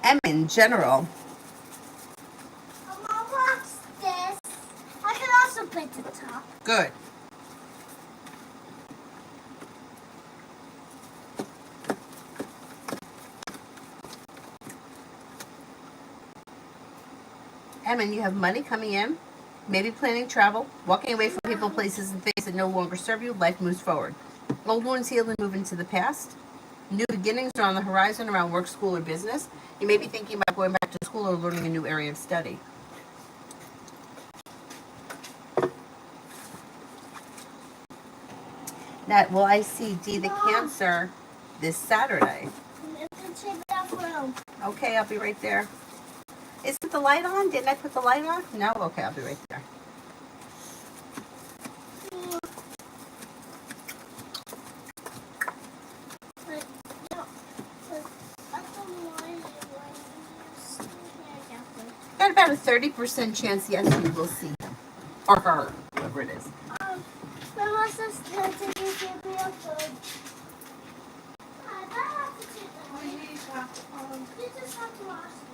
M in general. Mama, watch this. I can also bite the top. Good. Emin, you have money coming in, maybe planning travel, walking away from people, places, and things that no longer serve you. Life moves forward. Old wounds heal and move into the past. New beginnings are on the horizon around work, school, or business. You may be thinking about going back to school or learning a new area of study. That, well, I see D the Cancer this Saturday. Okay, I'll be right there. Isn't the light on? Didn't I put the light on? No? Okay, I'll be right there. Got about a 30% chance, yes, you will see him. Or her, whoever it is. My sister taking me up food. I don't have to take them. You just have to wash them.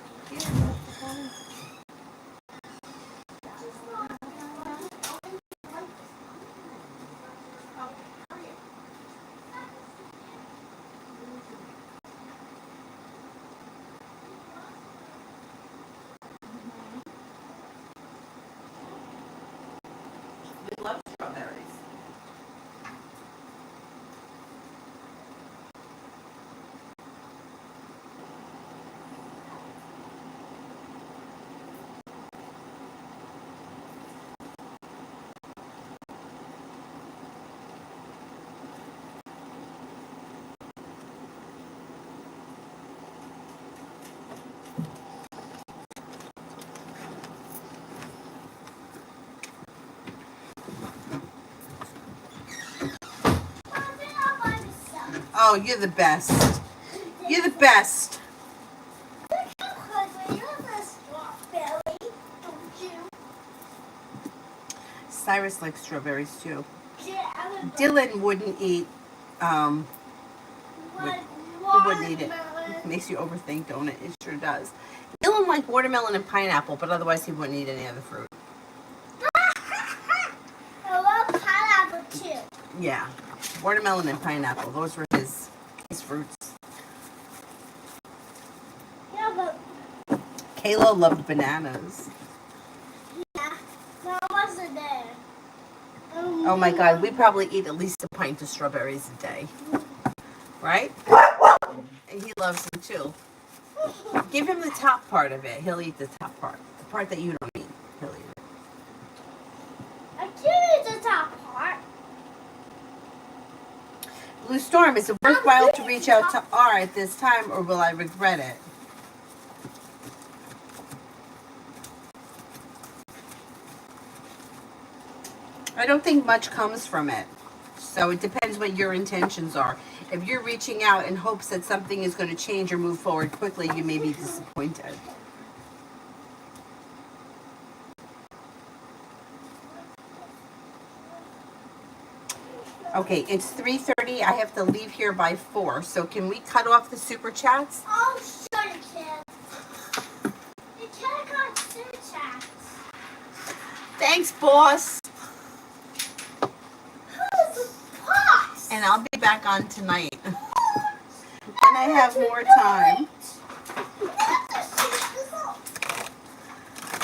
We love strawberries. Oh, you're the best. You're the best. Cyrus likes strawberries too. Dylan wouldn't eat. He wouldn't eat it. It makes you overthink, don't it? It sure does. Dylan liked watermelon and pineapple, but otherwise he wouldn't eat any other fruit. I love pineapple too. Yeah, watermelon and pineapple. Those were his fruits. Yeah, but Kayla loved bananas. yeah, no, I wasn't there. Oh my God, we probably eat at least a pint of strawberries a day, right? And he loves them too. Give him the top part of it. He'll eat the top part. The part that you don't eat, he'll eat it. I do eat the top part. Blue Storm, is it worthwhile to reach out to R at this time, or will I regret it? I don't think much comes from it. So it depends what your intentions are. If you're reaching out in hopes that something is going to change or move forward quickly, you may be disappointed. Okay, it's 3:30. I have to leave here by 4. So can we cut off the super chats? Oh, sure you can. You can't cut super chats. Thanks, boss. Who's the boss? And I'll be back on tonight when I have more time.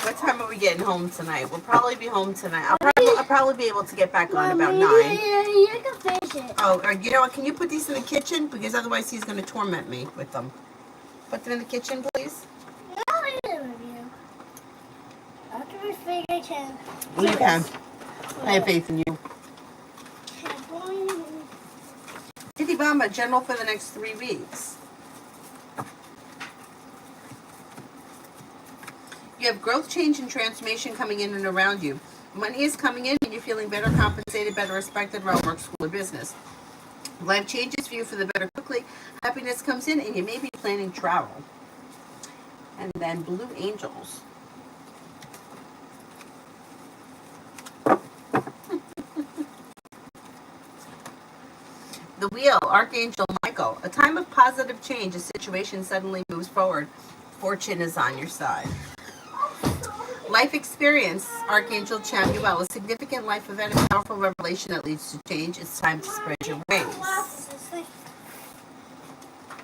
What time are we getting home tonight? We'll probably be home tonight. I'll probably be able to get back on about 9. You can finish it. Oh, you know what? Can you put these in the kitchen? Because otherwise he's going to torment me with them. Put them in the kitchen, please. I'll leave it with you. After we figure I can. You can. I have faith in you. Kitty Bamba, general for the next 3 weeks. You have growth, change, and transformation coming in and around you. Money is coming in and you're feeling better compensated, better respected around work, school, or business. Life changes for you for the better quickly. Happiness comes in and you may be planning travel. And then Blue Angels. The Wheel, Archangel Michael. A time of positive change. A situation suddenly moves forward. Fortune is on your side. Life experience, Archangel Chamuel. A significant life event, a powerful revelation that leads to change. It's time to spread your wings.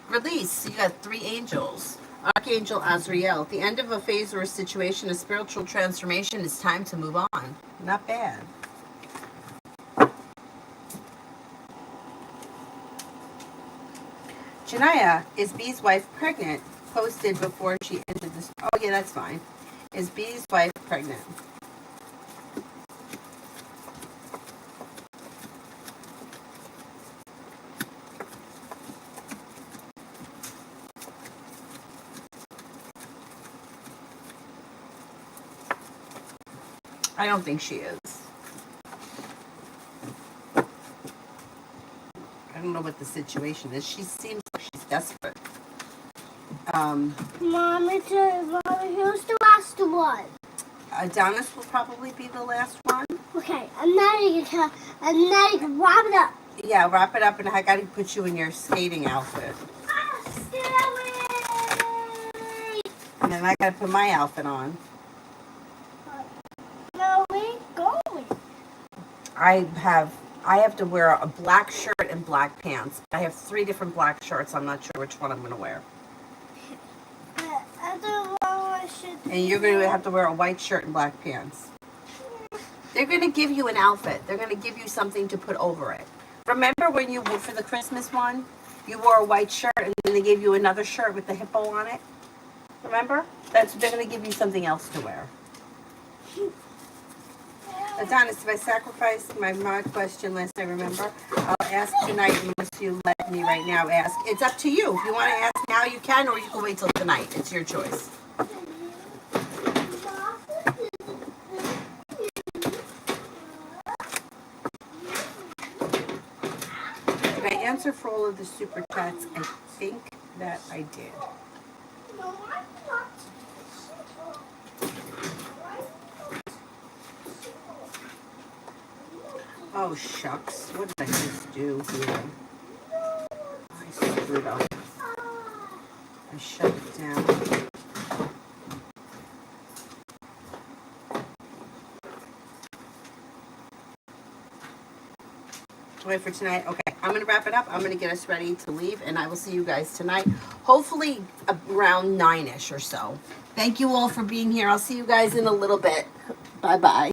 Release, you got 3 angels. Archangel Azrael. At the end of a phase or a situation, a spiritual transformation, it's time to move on. Not bad. Janaya, is B's wife pregnant? Posted before she entered this. Oh, yeah, that's fine. Is B's wife pregnant? I don't think she is. I don't know what the situation is. She seems like she's desperate. Mommy, who's the last one? Adonis will probably be the last one. Okay, and now you can wrap it up. Yeah, wrap it up, and I got to put you in your skating outfit. And then I got to put my outfit on. No, we ain't going. I have to wear a black shirt and black pants. I have 3 different black shirts. I'm not sure which one I'm going to wear. And you're going to have to wear a white shirt and black pants. They're going to give you an outfit. They're going to give you something to put over it. Remember when you, for the Christmas one, you wore a white shirt and then they gave you another shirt with the hippo on it? Remember? They're going to give you something else to wear. Adonis, if I sacrificed my question last I remember, I'll ask tonight unless you let me right now ask. It's up to you. If you want to ask now, you can, or you can wait till tonight. It's your choice. Did I answer for all of the super chats? I think that I did. No, I'm not. Oh, shucks. What did I just do here? I screwed up. I shut it down. Wait for tonight. Okay, I'm going to wrap it up. I'm going to get us ready to leave, and I will see you guys tonight, hopefully around 9-ish or so. Thank you all for being here. I'll see you guys in a little bit. Bye-bye.